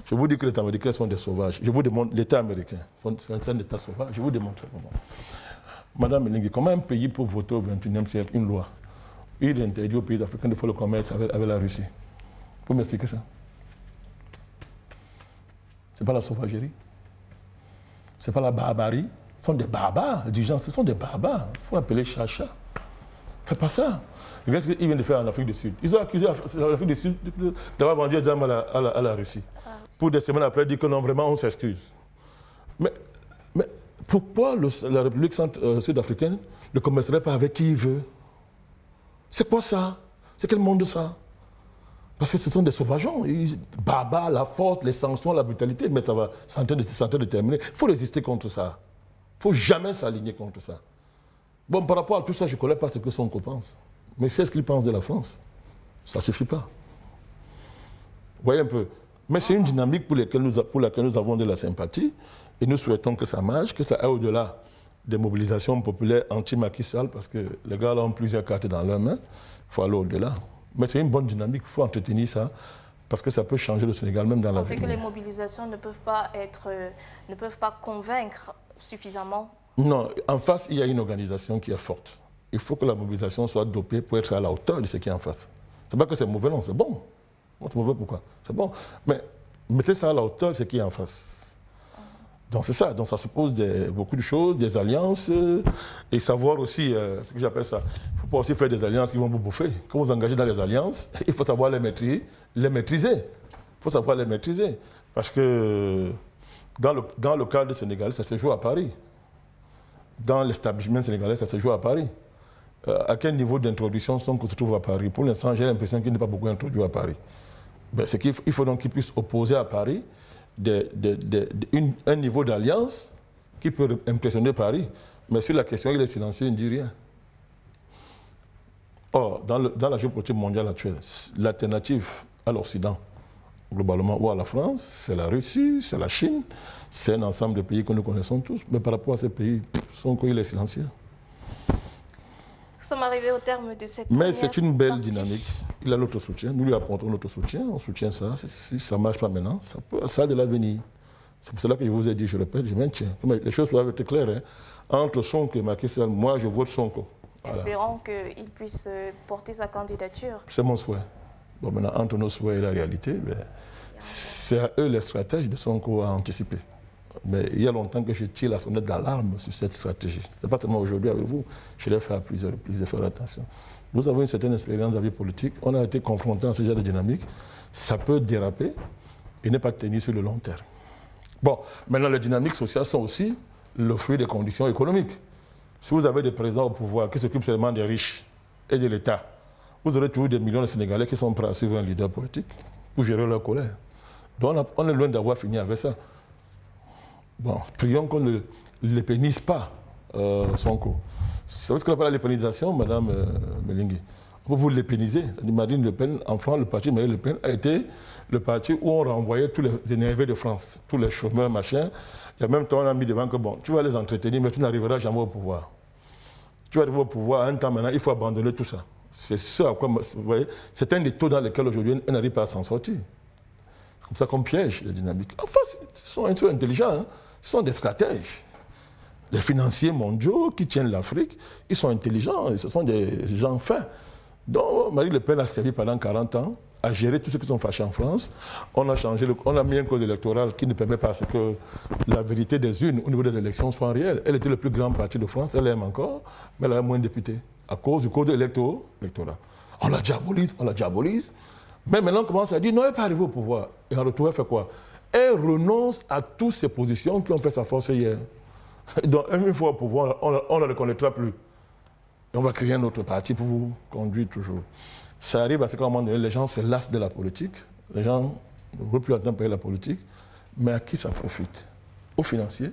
Je vous dis que les Américains sont des sauvages. Je vous démontre l'État américain. C'est un État sauvage. Je vous démontre comment. Madame Lingui, comment un pays peut voter au XXIe siècle une loi? Il interdit aux pays africains de faire le commerce avec la Russie. Vous pouvez m'expliquer ça? Ce n'est pas la sauvagerie. Ce n'est pas la barbarie. Ce sont des barbares. Les dirigeants, ce sont des barbares. Il faut appeler chacha. Faites pas ça. Regardez ce qu'ils viennent de faire en Afrique du Sud. Ils ont accusé l'Afrique du Sud d'avoir vendu des armes à la Russie. Pour des semaines après, dire que non, vraiment, on s'excuse. Mais pourquoi la République sud-africaine ne commercerait pas avec qui il veut? C'est quoi ça? C'est quel monde ça? Parce que ce sont des sauvageons. Barbares, la force, les sanctions, la brutalité, mais ça va, c'est en train de terminer. Il faut résister contre ça. Il ne faut jamais s'aligner contre ça. Bon, par rapport à tout ça, je ne connais pas ce que Sonko pense. Mais c'est ce qu'il pense de la France. Ça ne suffit pas. Vous voyez un peu. Mais c'est une dynamique pour laquelle nous avons de la sympathie. Et nous souhaitons que ça marche, que ça aille au-delà des mobilisations populaires anti-Macky Sall, parce que les gars là ont plusieurs cartes dans leurs mains. Il faut aller au-delà. Mais c'est une bonne dynamique, il faut entretenir ça, parce que ça peut changer le Sénégal, même dans la vie. Vous pensez que les mobilisations ne peuvent pas convaincre suffisamment? Non, en face, il y a une organisation qui est forte. il faut que la mobilisation soit dopée pour être à la hauteur de ce qui est en face. C'est pas que c'est mauvais, non, c'est bon. C'est mauvais pourquoi? C'est bon. Mais mettez ça à la hauteur de ce qui est en face. Donc c'est ça. Donc ça suppose beaucoup de choses, des alliances, et savoir aussi, ce que j'appelle ça, il ne faut pas aussi faire des alliances qui vont vous bouffer. Quand vous engagez dans les alliances, il faut savoir les maîtriser. Il faut savoir les maîtriser. Parce que dans le cadre sénégalais, ça se joue à Paris. Dans l'establishment sénégalais, ça se joue à Paris. À quel niveau d'introduction Sonko se trouve à Paris? Pour l'instant, j'ai l'impression qu'il n'est pas beaucoup introduit à Paris. Ben, il faut donc qu'il puisse opposer à Paris un niveau d'alliance qui peut impressionner Paris. Mais sur la question, il est silencieux, il ne dit rien. Or, dans la géopolitique mondiale actuelle, l'alternative à l'Occident, globalement, ou à la France, c'est la Russie, c'est la Chine, c'est un ensemble de pays que nous connaissons tous. Mais par rapport à ces pays, Sonko, il est silencieux. Nous sommes arrivés au terme de cette Mais c'est une belle dynamique. Il a notre soutien. Nous lui apportons notre soutien. On soutient ça. Si ça ne marche pas maintenant, ça a de l'avenir. C'est pour cela que je vous ai dit, je répète, je maintiens. Les choses doivent être claires. Hein. Entre Sonko et Macky Sall, moi, je vote Sonko. Voilà. Espérons qu'il puisse porter sa candidature. C'est mon souhait. Bon, maintenant, entre nos souhaits et la réalité, c'est à eux, les stratèges de Sonko, à anticiper. Mais il y a longtemps que je tire la sonnette d'alarme sur cette stratégie. Ce n'est pas seulement aujourd'hui avec vous, je l'ai fait à plusieurs reprises de faire attention. Nous avons une certaine expérience dans la vie politique, on a été confrontés à ce genre de dynamique, ça peut déraper et ne pas tenir sur le long terme. Bon, maintenant les dynamiques sociales sont aussi le fruit des conditions économiques. Si vous avez des présidents au pouvoir qui s'occupent seulement des riches et de l'État, vous aurez toujours des millions de Sénégalais qui sont prêts à suivre un leader politique pour gérer leur colère. Donc on est loin d'avoir fini avec ça. Bon, prions qu'on ne l'épénise pas, Sonko. C'est vrai ce qu'on appelle la lépénisation, Madame Melingui. On peut vous l'épéniser. Marine Le Pen, en France, le parti Marine Le Pen a été le parti où on renvoyait tous les énervés de France, tous les chômeurs, machin. Et en même temps, on a mis devant que, bon, tu vas les entretenir, mais tu n'arriveras jamais au pouvoir. Tu vas arriver au pouvoir, à un temps maintenant, il faut abandonner tout ça. C'est ce à quoi, vous voyez, c'est un des taux dans lesquels aujourd'hui, on n'arrive pas à s'en sortir. C'est comme ça qu'on piège les dynamiques. Enfin, ils sont intelligents, hein. Ce sont des stratèges. Les financiers mondiaux qui tiennent l'Afrique, ils sont intelligents, ce sont des gens fins. Donc, Marine Le Pen a servi pendant 40 ans à gérer tous ceux qui sont fâchés en France. On a mis un code électoral qui ne permet pas que la vérité des urnes au niveau des élections soit réelle. Elle était le plus grand parti de France, elle l'aime encore, mais elle a moins de députés à cause du code électoral. On la diabolise, mais maintenant on commence à dire non, elle n'est pas arrivée au pouvoir. Et en retour, elle fait quoi? Elle renonce à toutes ces positions qui ont fait sa force hier. Donc, une fois au pouvoir, on ne la reconnaîtra plus. Et on va créer un autre parti pour vous conduire toujours. Ça arrive à ce qu'à un moment donné, les gens se lassent de la politique. Les gens ne veulent plus entendre parler de la politique. Mais à qui ça profite? Aux financiers,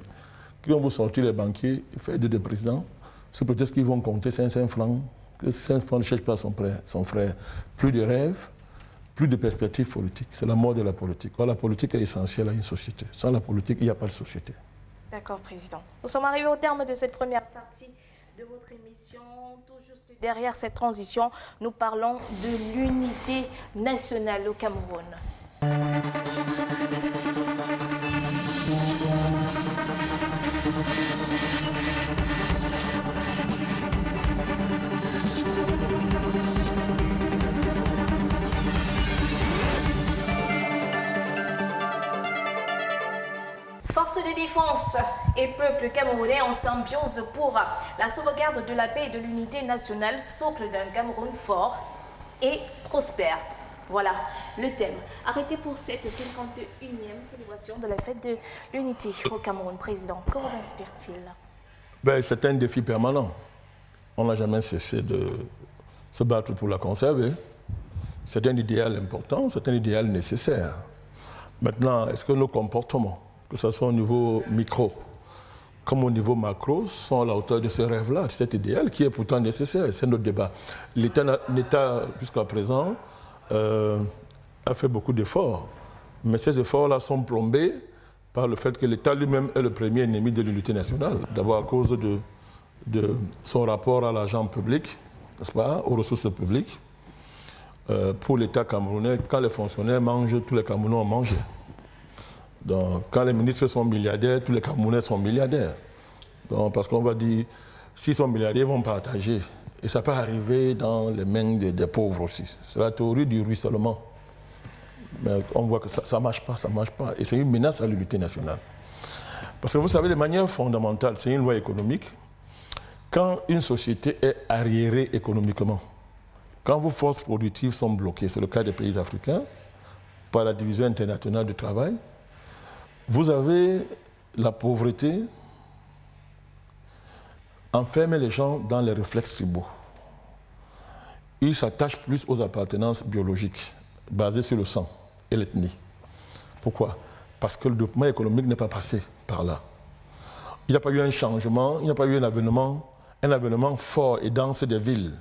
qui vont vous sortir les banquiers, faire des présidents, sous prétexte qu'ils vont compter 500 francs, que 5 francs ne cherchent pas son frère. Plus de rêves, plus de perspectives politiques. C'est la mort de la politique. Alors, la politique est essentielle à une société. Sans la politique, il n'y a pas de société. D'accord, Président. Nous sommes arrivés au terme de cette première partie de votre émission. Tout juste derrière cette transition, nous parlons de l'unité nationale au Cameroun. Forces de défense et peuple camerounais en symbiose pour la sauvegarde de la paix et de l'unité nationale, socle d'un Cameroun fort et prospère. Voilà le thème. Arrêté pour cette 51e célébration de la fête de l'unité au Cameroun. Président, que vous inspire-t-il? C'est un défi permanent. On n'a jamais cessé de se battre pour la conserver. C'est un idéal important, c'est un idéal nécessaire. Maintenant, est-ce que nos comportements, que ce soit au niveau micro comme au niveau macro, sont à la hauteur de ce rêve-là, de cet idéal qui est pourtant nécessaire? C'est notre débat. L'État, jusqu'à présent, a fait beaucoup d'efforts, mais ces efforts-là sont plombés par le fait que l'État lui-même est le premier ennemi de l'unité nationale, d'abord à cause de son rapport à l'argent public, n'est-ce pas, aux ressources publiques. Pour l'État camerounais, quand les fonctionnaires mangent, tous les Camerounais ont mangé. Donc, quand les ministres sont milliardaires, tous les Camerounais sont milliardaires. Donc, parce qu'on va dire, s'ils sont milliardaires, ils vont partager. Et ça peut arriver dans les mains des pauvres aussi. C'est la théorie du ruissellement. Mais on voit que ça ne marche pas, ça ne marche pas. Et c'est une menace à l'unité nationale. Parce que vous savez, de manière fondamentale, c'est une loi économique. Quand une société est arriérée économiquement, quand vos forces productives sont bloquées, c'est le cas des pays africains, par la division internationale du travail, vous avez la pauvreté enferme les gens dans les réflexes tribaux. Ils s'attachent plus aux appartenances biologiques, basées sur le sang et l'ethnie. Pourquoi? Parce que le développement économique n'est pas passé par là. Il n'y a pas eu un changement, il n'y a pas eu un avènement fort et dense des villes.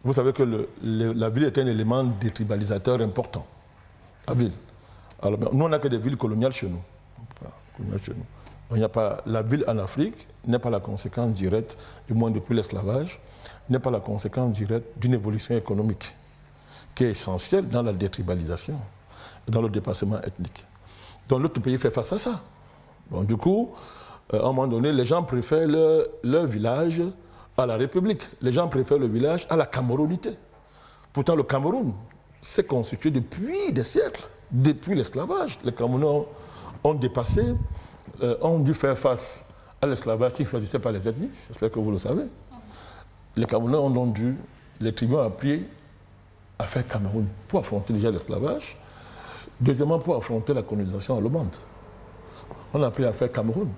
Vous savez que la ville est un élément détribalisateur important. La ville. Alors, nous, on n'a que des villes coloniales chez nous. Il n'y a pas, la ville en Afrique n'est pas la conséquence directe, du moins depuis l'esclavage, n'est pas la conséquence directe d'une évolution économique qui est essentielle dans la détribalisation, dans le dépassement ethnique. Donc l'autre pays fait face à ça. Bon, du coup, à un moment donné, les gens préfèrent leur village à la République. Les gens préfèrent le village à la Camerounité. Pourtant, le Cameroun s'est constitué depuis des siècles, depuis l'esclavage. Les Camerounais ont dépassé, ont dû faire face à l'esclavage qui ne choisissait pas les ethnies. J'espère que vous le savez. Les Camerounais ont donc dû, les tribunaux appris à faire Cameroun pour affronter déjà l'esclavage. Deuxièmement, pour affronter la colonisation allemande. On a appris à faire Cameroun.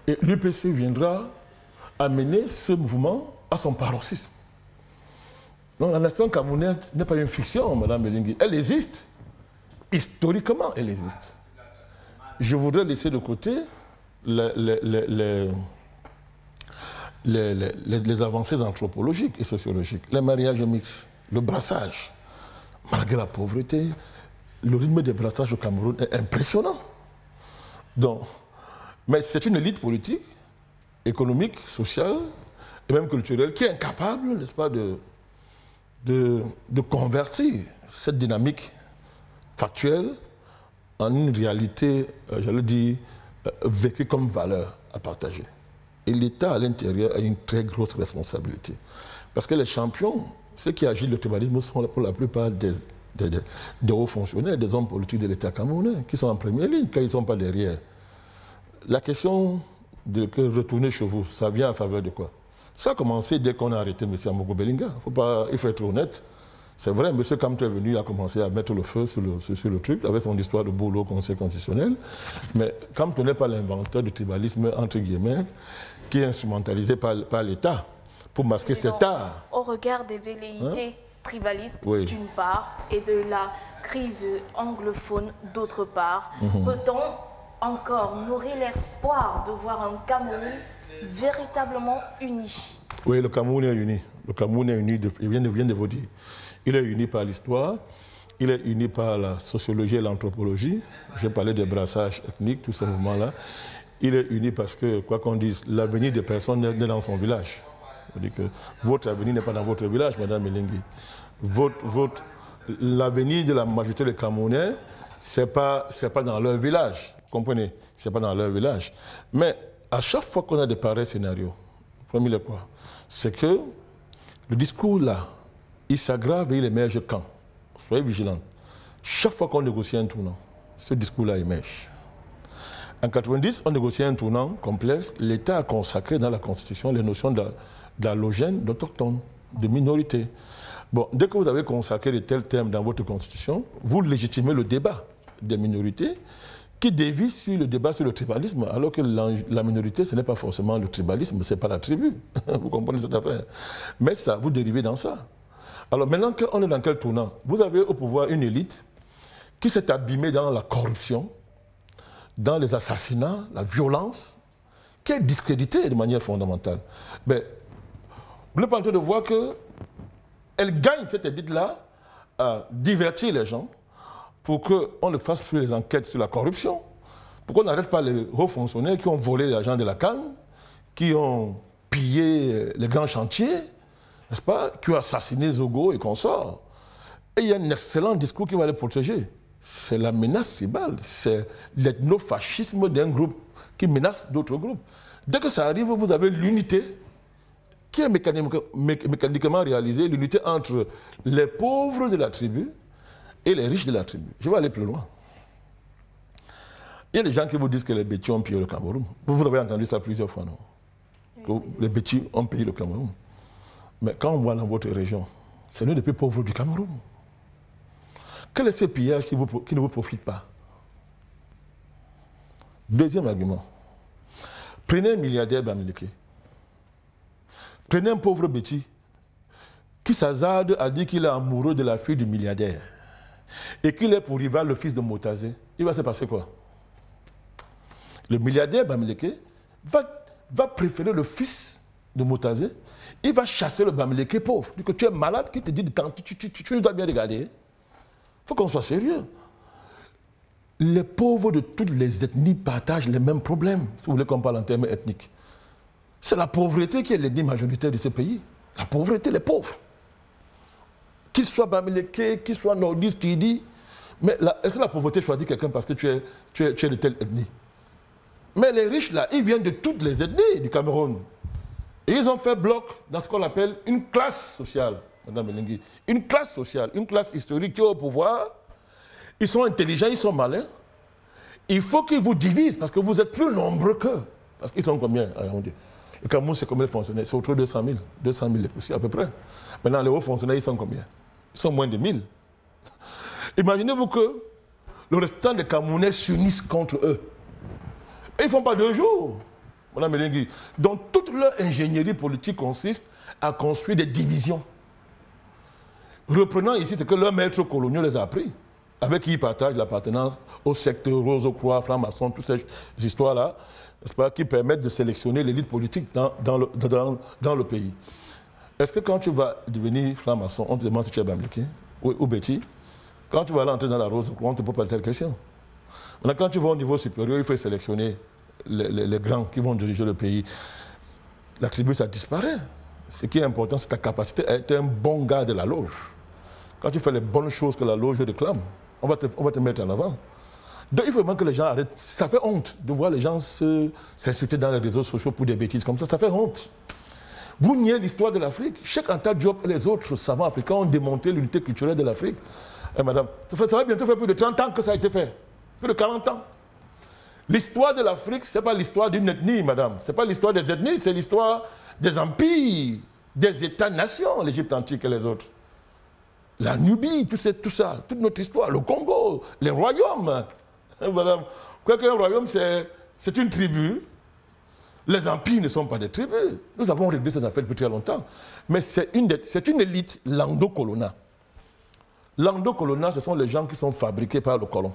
Et l'UPC viendra amener ce mouvement à son paroxysme. Donc la nation camerounaise n'est pas une fiction, Mme Belingui. Elle existe. Historiquement, elle existe. Je voudrais laisser de côté les avancées anthropologiques et sociologiques, les mariages mixtes, le brassage. Malgré la pauvreté, le rythme des brassages au Cameroun est impressionnant. Donc, mais c'est une élite politique, économique, sociale et même culturelle qui est incapable, n'est-ce pas, de convertir cette dynamique factuelle en une réalité, j'allais dire, vécue comme valeur à partager. Et l'État à l'intérieur a une très grosse responsabilité. Parce que les champions, ceux qui agissent le tribalisme sont pour la plupart des hauts fonctionnaires, des hommes politiques de l'État camerounais, qui sont en première ligne quand ils ne sont pas derrière. La question de retourner chez vous, ça vient à faveur de quoi? Ça a commencé dès qu'on a arrêté M. Amogo Belinga. Il faut être honnête. C'est vrai, M. Kamto est venu, a commencé à mettre le feu sur le truc, avec son histoire de boulot au Conseil constitutionnel. Mais Kamto n'est pas l'inventeur du tribalisme, entre guillemets, qui est instrumentalisé par l'État pour masquer cet art. Au regard des velléités tribalistes, d'une part, et de la crise anglophone, d'autre part, peut-on encore nourrir l'espoir de voir un Cameroun véritablement uni? Oui, le Cameroun est uni. Le Cameroun est uni, je viens de vous dire. Il est uni par l'histoire, il est uni par la sociologie et l'anthropologie. J'ai parlé des brassages ethniques, tous ces mouvements-là. Il est uni parce que, quoi qu'on dise, l'avenir des personnes est dans son village. C'est-à-dire que votre avenir n'est pas dans votre village, Mme Belingui. L'avenir de la majorité des Camerounais, ce n'est pas dans leur village. Vous comprenez? Ce n'est pas dans leur village. Mais à chaque fois qu'on a des pareils scénarios, premier quoi, c'est que le discours là, il s'aggrave et il émerge quand? Soyez vigilants. Chaque fois qu'on négocie un tournant, ce discours-là émerge. En 1990, on négociait un tournant complexe. L'État a consacré dans la Constitution les notions d'allogène, d'autochtone, de minorité. Bon, dès que vous avez consacré de tels termes dans votre Constitution, vous légitimez le débat des minorités qui dévie sur le débat sur le tribalisme, alors que la minorité, ce n'est pas forcément le tribalisme, ce n'est pas la tribu. Vous comprenez cette affaire? Mais ça, vous dérivez dans ça. Alors maintenant qu'on est dans quel tournant? Vous avez au pouvoir une élite qui s'est abîmée dans la corruption, dans les assassinats, la violence, qui est discréditée de manière fondamentale. Mais vous n'êtes pas en train de voir qu'elle gagne cette élite-là à divertir les gens pour qu'on ne fasse plus les enquêtes sur la corruption, pour qu'on n'arrête pas les hauts fonctionnaires qui ont volé l'argent de la canne, qui ont pillé les grands chantiers, n'est-ce pas, qui ont assassiné Zogo et consorts. Et il y a un excellent discours qui va les protéger. C'est la menace tribale, c'est l'ethnofascisme d'un groupe qui menace d'autres groupes. Dès que ça arrive, vous avez l'unité qui est mécaniquement réalisé l'unité entre les pauvres de la tribu et les riches de la tribu. Je vais aller plus loin. Il y a des gens qui vous disent que les Bétis ont pillé le Cameroun. Vous avez entendu ça plusieurs fois, non? Que les Bétis ont pillé le Cameroun. Mais quand on voit dans votre région, c'est l'un des plus pauvres du Cameroun. Quel est ce pillage qui ne vous profite pas? Deuxième argument. Prenez un milliardaire Bamileke. Prenez un pauvre Béti qui s'hasarde à dire qu'il est amoureux de la fille du milliardaire et qu'il est pour rival le fils de Motazé. Il va se passer quoi? Le milliardaire Bamileke va préférer le fils de Motazé. Il va chasser le Bamileke pauvre. Du coup, tu es malade, qui te dit tu dois bien regarder. Il faut qu'on soit sérieux. Les pauvres de toutes les ethnies partagent les mêmes problèmes, si vous voulez qu'on parle en termes ethniques. C'est la pauvreté qui est l'ethnie majoritaire de ce pays. La pauvreté, les pauvres. Qu'ils soient Bamileke, qu'ils soient nordistes, qui dit. Mais est-ce que la pauvreté choisit quelqu'un parce que tu es de telle ethnie? Mais les riches, là, ils viennent de toutes les ethnies du Cameroun. Et ils ont fait bloc dans ce qu'on appelle une classe sociale, Mme Melingui. Une classe sociale, une classe historique qui est au pouvoir. Ils sont intelligents, ils sont malins. Il faut qu'ils vous divisent parce que vous êtes plus nombreux qu'eux. Parce qu'ils sont combien? Le Cameroun, c'est combien de fonctionnaires? C'est autour de 200 000. 200 000 aussi, à peu près. Maintenant, les hauts fonctionnaires, ils sont combien? Ils sont moins de 1000. Imaginez-vous que le restant des Camerounais s'unissent contre eux. Et ils ne font pas 2 jours, Mme Melingui. Donc, toute leur ingénierie politique consiste à construire des divisions. Reprenant ici ce que leurs maîtres coloniaux les a appris, avec qui ils partagent l'appartenance au secteur Rose-Croix, franc-maçon, toutes ces histoires-là, n'est-ce pas, qui permettent de sélectionner l'élite politique dans le pays. Est-ce que quand tu vas devenir franc-maçon, on te demande si tu es Bamileke ou Béti? Quand tu vas aller entrer dans la Rose-Croix, on ne te pose pas telle question. Maintenant, quand tu vas au niveau supérieur, il faut sélectionner les grands qui vont diriger le pays. La tribu, ça disparaît. Ce qui est important, c'est ta capacité à être un bon gars de la loge. Quand tu fais les bonnes choses que la loge réclame, on va te mettre en avant. Donc il faut vraiment que les gens arrêtent. Ça fait honte de voir les gens s'insulter dans les réseaux sociaux pour des bêtises comme ça. Ça fait honte. Vous niez l'histoire de l'Afrique. Cheikh Anta Diop et les autres savants africains ont démonté l'unité culturelle de l'Afrique. Madame, ça va bientôt faire plus de 30 ans que ça a été fait. Plus de 40 ans. L'histoire de l'Afrique, ce n'est pas l'histoire d'une ethnie, madame. Ce n'est pas l'histoire des ethnies, c'est l'histoire des empires, des États-nations, l'Égypte antique et les autres. La Nubie, tout ça, toute notre histoire, le Congo, les royaumes. Madame, quoiqu'un royaume, c'est une tribu. Les empires ne sont pas des tribus. Nous avons réglé ces affaires depuis très longtemps. Mais c'est une élite lando-colonna. Lando-colonna, ce sont les gens qui sont fabriqués par le colon.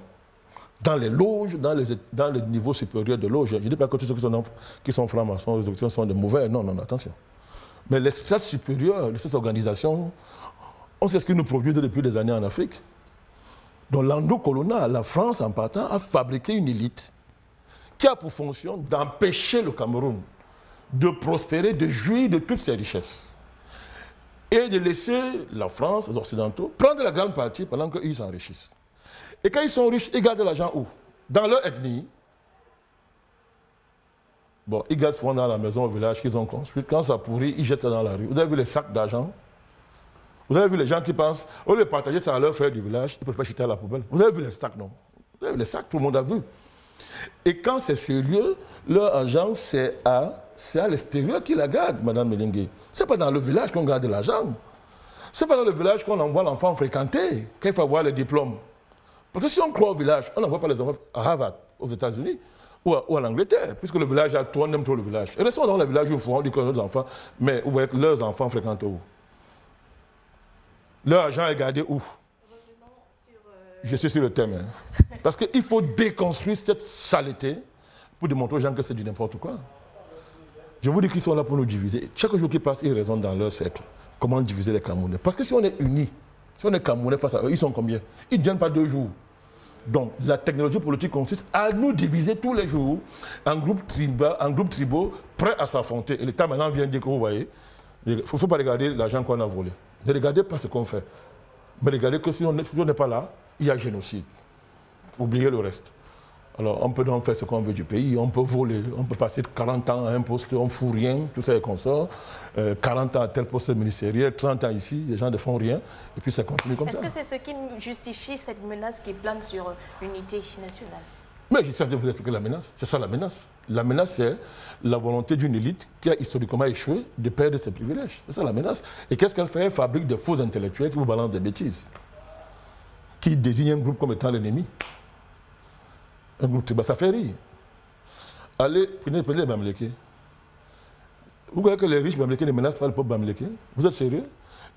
Dans les loges, dans les niveaux supérieurs de loges. Je ne dis pas que tous ceux qui sont francs-maçons, les occidentaux sont des mauvais. Non, non, attention. Mais les strates supérieures de ces organisations, on sait ce qu'ils nous produisent depuis des années en Afrique. Donc l'Ando-Colonna, la France en partant, a fabriqué une élite qui a pour fonction d'empêcher le Cameroun de prospérer, de jouir de toutes ses richesses. Et de laisser la France, les Occidentaux, prendre la grande partie pendant qu'ils s'enrichissent. Et quand ils sont riches, ils gardent l'argent où? Dans leur ethnie. Bon, ils gardent souvent dans la maison au village qu'ils ont construit. Quand ça pourrit, ils jettent ça dans la rue. Vous avez vu les sacs d'argent? Vous avez vu les gens qui pensent, au lieu de partager ça à leur frère du village, ils préfèrent jeter à la poubelle. Vous avez vu les sacs, non? Vous avez vu les sacs, tout le monde a vu. Et quand c'est sérieux, leur argent, c'est à l'extérieur qu'ils la gardent, Mme Melingui. Ce n'est pas dans le village qu'on garde l'argent. Ce n'est pas dans le village qu'on envoie l'enfant fréquenter, quand il faut avoir les diplômes. Parce que si on croit au village, on n'envoie pas les enfants à Harvard, aux États-Unis, ou en Angleterre, puisque le village a tout, on aime trop le village. Et restons dans le village où on dit que nos enfants, mais vous voyez que leurs enfants fréquentent où? Leur argent est gardé où? Je suis sur le thème. Hein. Parce qu'il faut déconstruire cette saleté pour démontrer aux gens que c'est du n'importe quoi. Je vous dis qu'ils sont là pour nous diviser. Chaque jour qui passe, ils raisonnent dans leur cercle. Comment diviser les Camerounais? Parce que si on est unis, si on est Camerounais face à eux, ils sont combien? Ils ne tiennent pas 2 jours. Donc la technologie politique consiste à nous diviser tous les jours en groupes tribaux prêts à s'affronter. Et l'État maintenant vient dire que vous voyez, il ne faut pas regarder l'argent qu'on a volé. Ne regardez pas ce qu'on fait. Mais regardez que si on n'est pas là, il y a génocide. Oubliez le reste. Alors, on peut donc faire ce qu'on veut du pays, on peut voler, on peut passer 40 ans à un poste, on ne fout rien, tout ça est consort, 40 ans à tel poste ministériel, 30 ans ici, les gens ne font rien, et puis ça continue comme ça. Est-ce que c'est ce qui justifie cette menace qui plane sur l'unité nationale? Mais j'essaie de vous expliquer la menace, c'est ça la menace. La menace, c'est la volonté d'une élite qui a historiquement échoué de perdre ses privilèges. C'est ça la menace. Et qu'est-ce qu'elle fait? Elle fabrique de faux intellectuels qui vous balancent des bêtises, qui désignent un groupe comme étant l'ennemi. Un groupe tribal, ça fait rire. Allez, prenez les Bamileke. Vous voyez que les riches Bamileke ne menacent pas le peuple Bamileke? Vous êtes sérieux?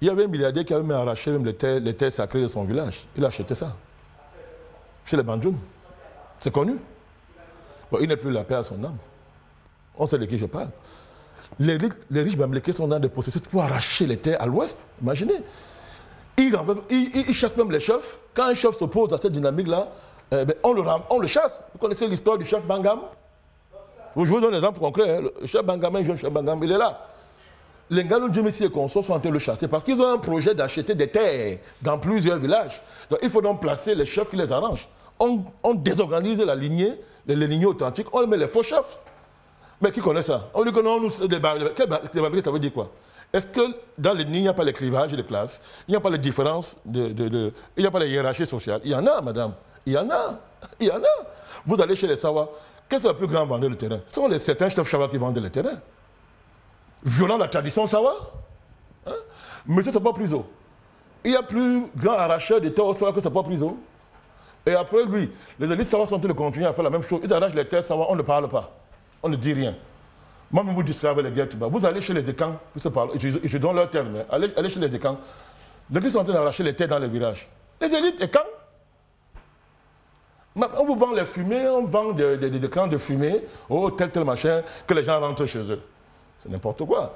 Il y avait un milliardaire qui avait même arraché même les terres sacrées de son village. Il a acheté ça. Chez les Bandjoun. C'est connu. Bon, il n'est plus la paix à son âme. On sait de qui je parle. Les riches Bamileke sont dans des processus pour arracher les terres à l'ouest. Imaginez. Ils chassent même les chefs. Quand un chef s'oppose à cette dynamique-là, on le chasse. Vous connaissez l'histoire du chef Bangam? Je vous donne un exemple concret. Hein. Le chef Bangam, un jeune chef Bangam, il est là. Les Ngalou Djemessi et consorts sont en train de le chasser parce qu'ils ont un projet d'acheter des terres dans plusieurs villages. Donc il faut donc placer les chefs qui les arrangent. On désorganise la lignée, les lignées authentiques, on met les faux chefs. Mais qui connaît ça? On dit que non, nous, des Bamileke, ça veut dire quoi? Est-ce que dans les lignes, il n'y a pas les clivages de classe, il n'y a pas les différences, il n'y a pas les hiérarchies sociales? Il y en a, madame. Il y en a. Il y en a. Vous allez chez les Sawa. Qu'est-ce que le plus grand vendeur de terrain? Ce sont certains chefs Sawa qui vendent les terrains. Violant la tradition Sawa. Hein? Monsieur Sapa Priso. Il y a plus grand arracheur de terres au Sawa que Sapa Priso. Et après lui, les élites Sawa sont en train de continuer à faire la même chose. Ils arrachent les terres Sawa, on ne parle pas. On ne dit rien. Moi-même, vous descrivez les guerres Tuba. Vous allez chez les Ekans, vous se parlez, je donne leur terme. Allez chez les Ekans. Les élites sont en train d'arracher les terres dans les villages. Les élites Ekans. On vous vend les fumées, on vend des crans de fumée, oh tel machin, que les gens rentrent chez eux. C'est n'importe quoi.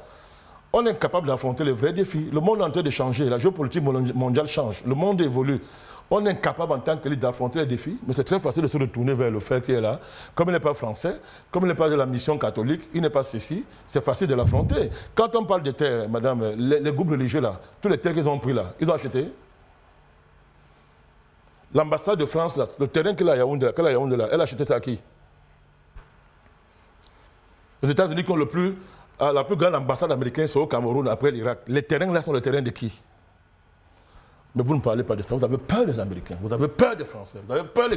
On est incapable d'affronter les vrais défis. Le monde est en train de changer, la géopolitique mondiale change, le monde évolue. On est incapable en tant qu'élite d'affronter les défis, mais c'est très facile de se retourner vers le frère qui est là. Comme il n'est pas français, comme il n'est pas de la mission catholique, il n'est pas ceci, c'est facile de l'affronter. Quand on parle de terres, madame, les groupes religieux là, tous les terres qu'ils ont pris là, ils ont acheté. L'ambassade de France, là, le terrain qu'elle a à Yaoundé, là, elle a acheté ça à qui? Les États-Unis qui ont la plus grande ambassade américaine, c'est au Cameroun, après l'Irak. Les terrains là sont les terrains de qui? Mais vous ne parlez pas de ça. Vous avez peur des Américains, vous avez peur des Français, vous avez peur de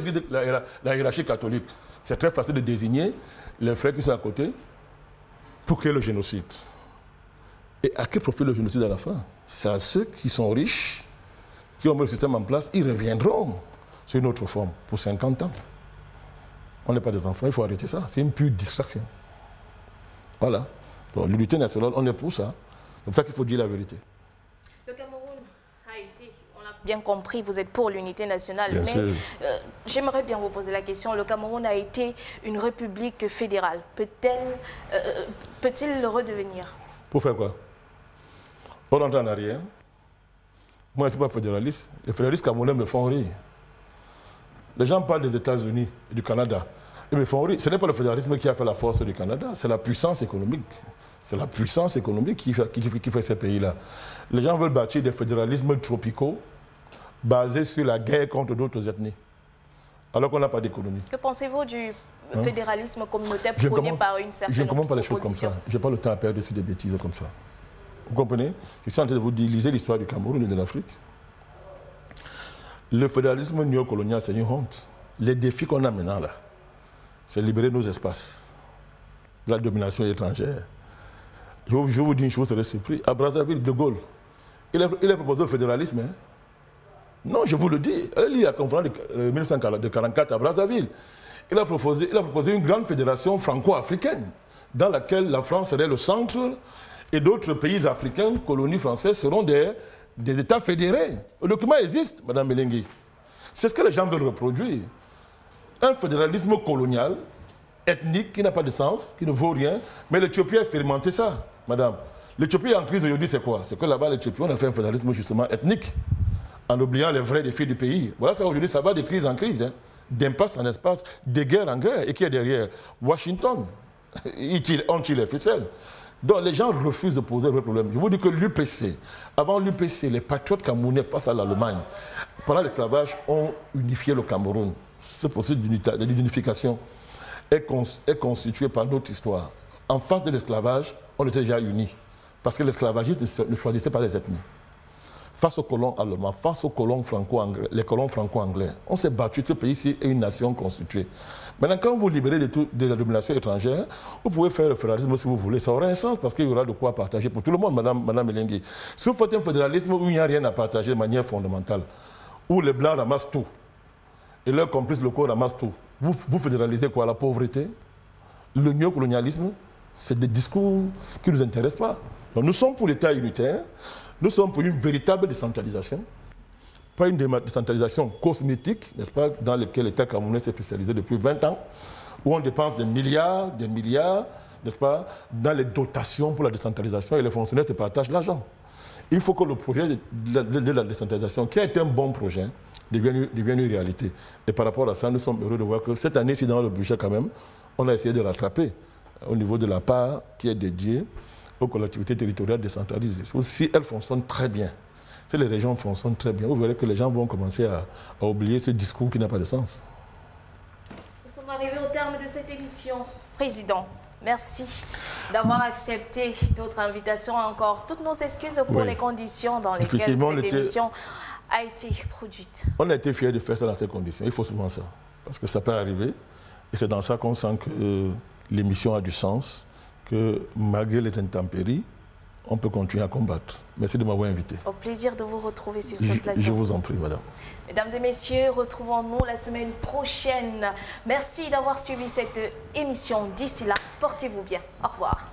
la hiérarchie catholique. C'est très facile de désigner les frères qui sont à côté pour créer le génocide. Et à qui profite le génocide à la fin? C'est à ceux qui sont riches, qui ont mis le système en place, ils reviendront sur une autre forme pour 50 ans. On n'est pas des enfants, il faut arrêter ça. C'est une pure distraction. Voilà. Donc l'unité nationale, on est pour ça. C'est pour ça qu'il faut dire la vérité. Le Cameroun a été, on l'a bien compris, vous êtes pour l'unité nationale, bien mais j'aimerais bien vous poser la question. Le Cameroun a été une république fédérale. Peut-il le redevenir? Pour faire quoi? On rentre en arrière. Moi, je ne suis pas fédéraliste. Les fédéralistes camerounais me font rire. Les gens parlent des États-Unis et du Canada. Ils me font rire. Ce n'est pas le fédéralisme qui a fait la force du Canada, c'est la puissance économique. C'est la puissance économique qui fait ces pays-là. Les gens veulent bâtir des fédéralismes tropicaux basés sur la guerre contre d'autres ethnies, alors qu'on n'a pas d'économie. Que pensez-vous du fédéralisme communautaire prôné par une certaine opposition? Je ne comprends pas les choses comme ça. Je n'ai pas le temps à perdre sur des bêtises comme ça. Vous comprenez? Je suis en train de vous lisez l'histoire du Cameroun et de l'Afrique. Le fédéralisme néocolonial, c'est une honte. Les défis qu'on a maintenant là, c'est libérer nos espaces de la domination étrangère. Je vous dis une chose, vous serez surpris. À Brazzaville, De Gaulle, il a proposé le fédéralisme. Hein? Non, je vous le dis. Il y a la conférence de 1944 à Brazzaville. Il a proposé une grande fédération franco-africaine dans laquelle la France serait le centre et d'autres pays africains, colonies françaises, seront des États fédérés. Le document existe, Mme Melengui. C'est ce que les gens veulent reproduire. Un fédéralisme colonial, ethnique, qui n'a pas de sens, qui ne vaut rien. Mais l'Éthiopie a expérimenté ça, madame. L'Éthiopie en crise aujourd'hui, c'est quoi? C'est que là-bas, l'Éthiopie, on a fait un fédéralisme justement ethnique, en oubliant les vrais défis du pays. Voilà, ça aujourd'hui, ça va de crise en crise, hein. D'impasse en espace, de guerre en guerre. Et qui est derrière? Washington. On tire les ficelles. Donc les gens refusent de poser le problème. Je vous dis que l'UPC, avant l'UPC, les patriotes camerounais face à l'Allemagne, pendant l'esclavage, ont unifié le Cameroun. ce processus d'unification est constitué par notre histoire. En face de l'esclavage, on était déjà unis. Parce que l'esclavagisme ne choisissait pas les ethnies. Face aux colons allemands, face aux colons franco-anglais, les colons franco-anglais, on s'est battu. Ce pays-ci est une nation constituée. Maintenant, quand vous libérez de la domination étrangère, vous pouvez faire le fédéralisme si vous voulez. Ça aura un sens parce qu'il y aura de quoi partager pour tout le monde, Madame Elengui. Si vous faites un fédéralisme où il n'y a rien à partager de manière fondamentale, où les Blancs ramassent tout, et leurs complices locaux ramassent tout, vous fédéralisez quoi? La pauvreté, le néocolonialisme, c'est des discours qui ne nous intéressent pas. Donc, nous sommes pour l'État unitaire. Nous sommes pour une véritable décentralisation, pas une décentralisation cosmétique, n'est-ce pas, dans laquelle l'État camerounais s'est spécialisé depuis 20 ans, où on dépense des milliards, n'est-ce pas, dans les dotations pour la décentralisation et les fonctionnaires se partagent l'argent. Il faut que le projet de la décentralisation, qui a été un bon projet, devienne une réalité. Et par rapport à ça, nous sommes heureux de voir que cette année-ci, dans le budget quand même, on a essayé de rattraper au niveau de la part qui est dédiée aux collectivités territoriales décentralisées. Si elles fonctionnent très bien, si les régions fonctionnent très bien, vous verrez que les gens vont commencer à oublier ce discours qui n'a pas de sens. Nous sommes arrivés au terme de cette émission. Président, merci d'avoir accepté notre invitation. Encore toutes nos excuses pour les conditions dans lesquelles cette émission a été produite. On a été fiers de faire ça dans ces conditions. Il faut souvent ça. Parce que ça peut arriver. Et c'est dans ça qu'on sent que l'émission a du sens, que malgré les intempéries, on peut continuer à combattre. Merci de m'avoir invité. Au plaisir de vous retrouver sur ce plateau. Je vous en prie, madame. Mesdames et messieurs, retrouvons-nous la semaine prochaine. Merci d'avoir suivi cette émission. D'ici là, portez-vous bien. Au revoir.